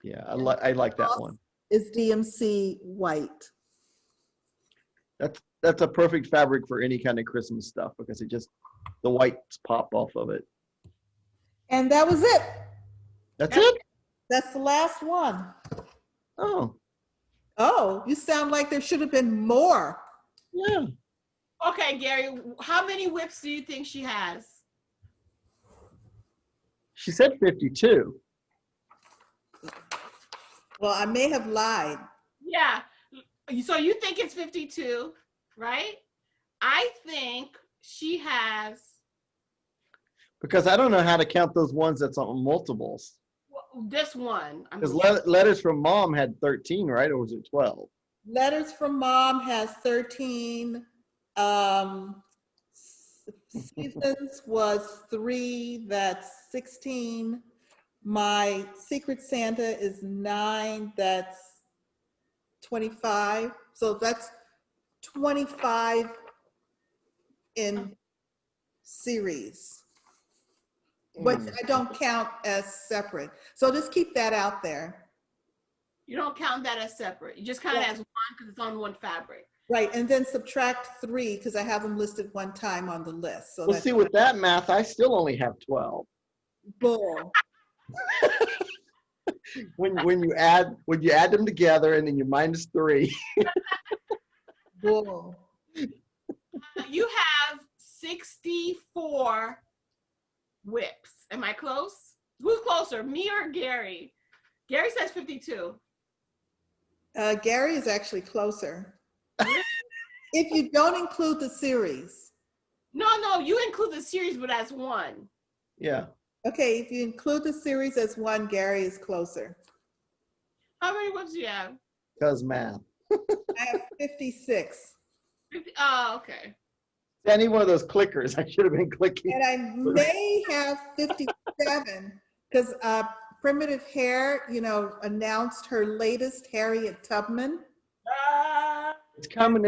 Yeah, I like that one. Is DMC white. That's a perfect fabric for any kind of Christmas stuff because the whites pop off of it. And that was it. That's it? That's the last one. Oh, Oh, you sound like there should have been more. yeah. Okay, Gary, how many whips do you think she has? She said 52. Well, I may have lied. Yeah. So you think it's 52, right? I think she has, Because I don't know how to count those ones that's on multiples. well, this one. Because Letters from Mom had 13, right? Or was it 12? Letters from Mom has 13. Seasons was 3, that's 16. My Secret Santa is 9, that's 25. So that's 25 in series, which I don't count as separate. So just keep that out there. You don't count that as separate. You just count it as one because it's on one fabric. Right, and then subtract 3 because I have them listed one time on the list. So Well, see, with that math, I still only have 12. bull. When you add them together and then you minus 3. Bull. You have 64 whips. Am I close? Who's closer, me or Gary? Gary says 52. Gary is actually closer. If you don't include the series. No, you include the series, but as one. Yeah. Okay, if you include the series as one, Gary is closer. How many whips do you have? Because math. I have 56. 50, oh, okay. Any one of those clickers, I should have been clicking. And I may have 57 because Primitive Hair, announced her latest Harriet Tubman. It's coming.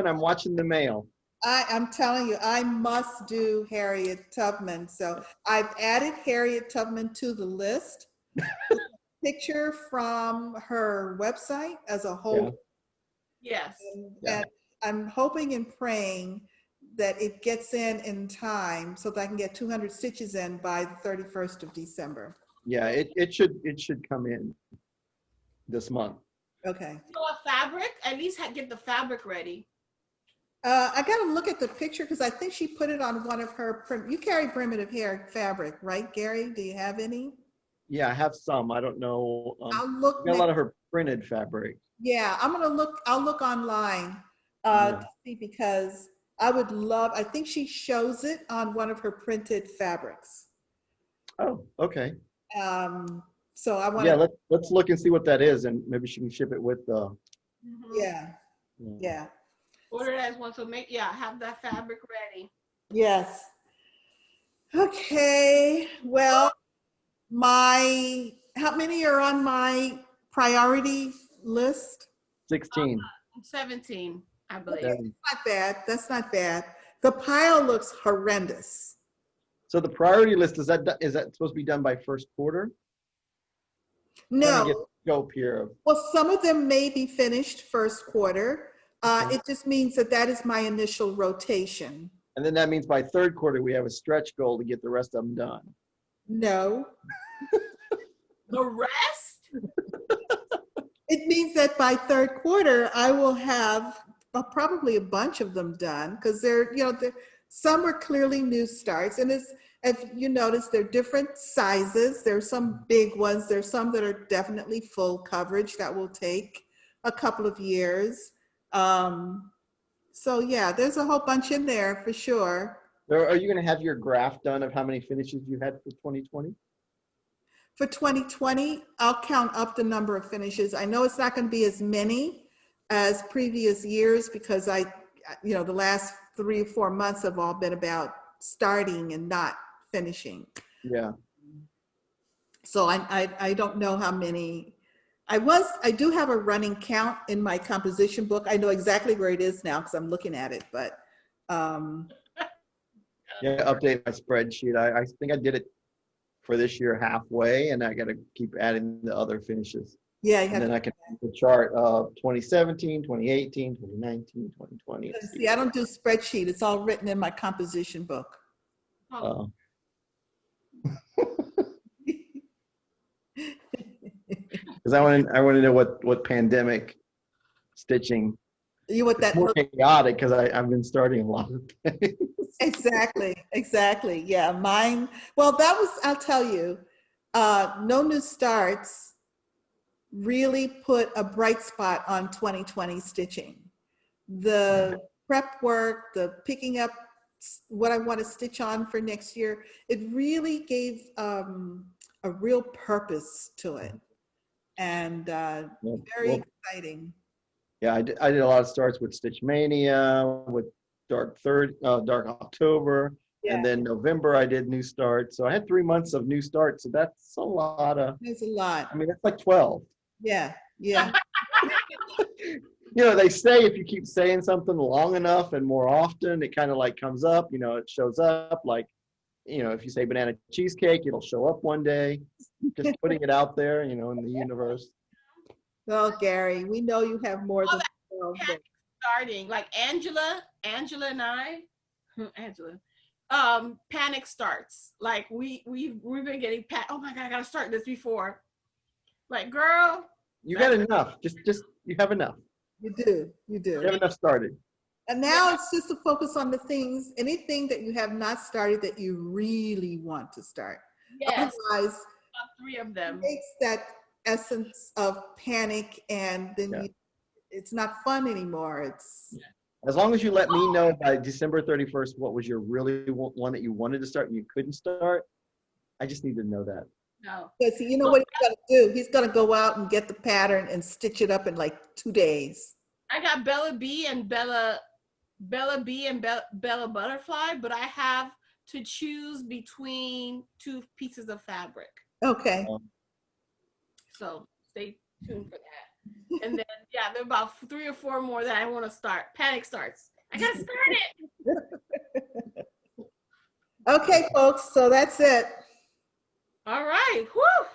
I'm watching the mail. I'm telling you, I must do Harriet Tubman. So I've added Harriet Tubman to the list. Picture from her website as a whole. Yes. And I'm hoping and praying that it gets in time so that I can get 200 stitches in by the 31st of December. Yeah, it should come in this month. Okay. So a fabric, at least get the fabric ready. I got to look at the picture because I think she put it on one of her, you carry Primitive Hair fabric, right, Gary? Do you have any? Yeah, I have some. I don't know. I'll look. Got a lot of her printed fabric. Yeah, I'll look online to see because I think she shows it on one of her printed fabrics. Oh, okay. So I want Yeah, let's look and see what that is, and maybe she can ship it with the. Yeah. Order it as one. So have that fabric ready. Yes. Okay. Well, how many are on my priority list? 16. 17, I believe. That's not bad. The pile looks horrendous. So the priority list, is that supposed to be done by first quarter? No. Get scope here. Well, some of them may be finished first quarter. It just means that is my initial rotation. And then that means by third quarter, we have a stretch goal to get the rest of them done. No. The rest? It means that by third quarter, I will have probably a bunch of them done because some are clearly new starts. And if you notice, they're different sizes. There's some big ones. There's some that are definitely full coverage that will take a couple of years. So yeah, there's a whole bunch in there for sure. Are you going to have your graph done of how many finishes you had for 2020? For 2020, I'll count up the number of finishes. I know it's not going to be as many as previous years because the last 3 or 4 months have all been about starting and not finishing. Yeah. So I don't know how many. I do have a running count in my composition book. I know exactly where it is now because I'm looking at it, but Yeah, update my spreadsheet. I think I did it for this year halfway, and I got to keep adding the other finishes. yeah, And then I can do the chart of 2017, 2018, 2019, 2020. see, I don't do spreadsheet. It's all written in my composition book. Oh, Because I want to know what pandemic stitching. You want It's that? more chaotic because I've been starting a lot of things. Exactly. Yeah, mine. Well, that was, I'll tell you, No New Starts really put a bright spot on 2020 stitching. The prep work, the picking up what I want to stitch on for next year, it really gave a real purpose to it. And very exciting. Yeah, I did a lot of starts with Stitch Mania, with Dark October, and then November I did New Start. So I had 3 months of New Start. So that's a lot of. There's a lot. I mean, that's like 12. Yeah. You know, they say if you keep saying something long enough and more often, it kind of like comes up. You know, it shows up. Like, you know, if you say banana cheesecake, it'll show up one day. Just putting it out there, you know, in the universe. Well, Gary, we know you have more than 12. starting like Angela and I, Angela, panic starts. Like we've been getting oh my God, I gotta start this before. Like, girl, you got enough. Just you have enough. You do. You have enough started. And now it's just to focus on the things, anything that you have not started that you really want to start. Yes. Otherwise, 3 of them. it makes that essence of panic, and then it's not fun anymore. It's as long as you let me know by December 31st what was your really one that you wanted to start and you couldn't start. I just need to know that. No. because you know what he's gonna do? He's gonna go out and get the pattern and stitch it up in like 2 days. I got Bella B and Bella Butterfly, but I have to choose between 2 pieces of fabric. Okay. So stay tuned for that. And then there are about 3 or 4 more that I want to start. Panic starts. I gotta start it. Okay, folks. So that's it. All right. Whew.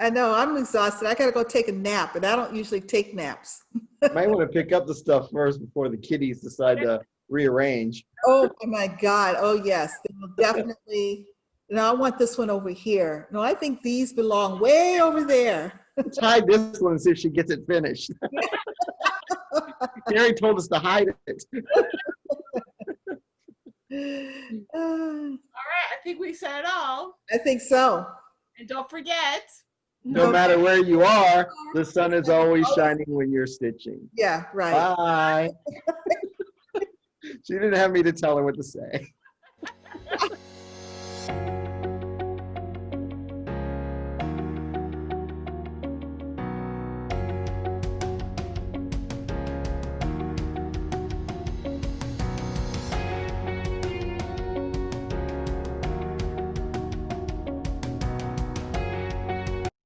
I know I'm exhausted. I gotta go take a nap, and I don't usually take naps. You might want to pick up the stuff first before the kiddies decide to rearrange. Oh my God. Oh yes. They will definitely. No, I want this one over here. No, I think these belong way over there. Let's hide this one and see if she gets it finished. Gary told us to hide it. All right. I think we said it all. I think so. And don't forget, No matter where you are, the sun is always shining when you're stitching. Yeah, right. Bye. She didn't have me to tell her what to say.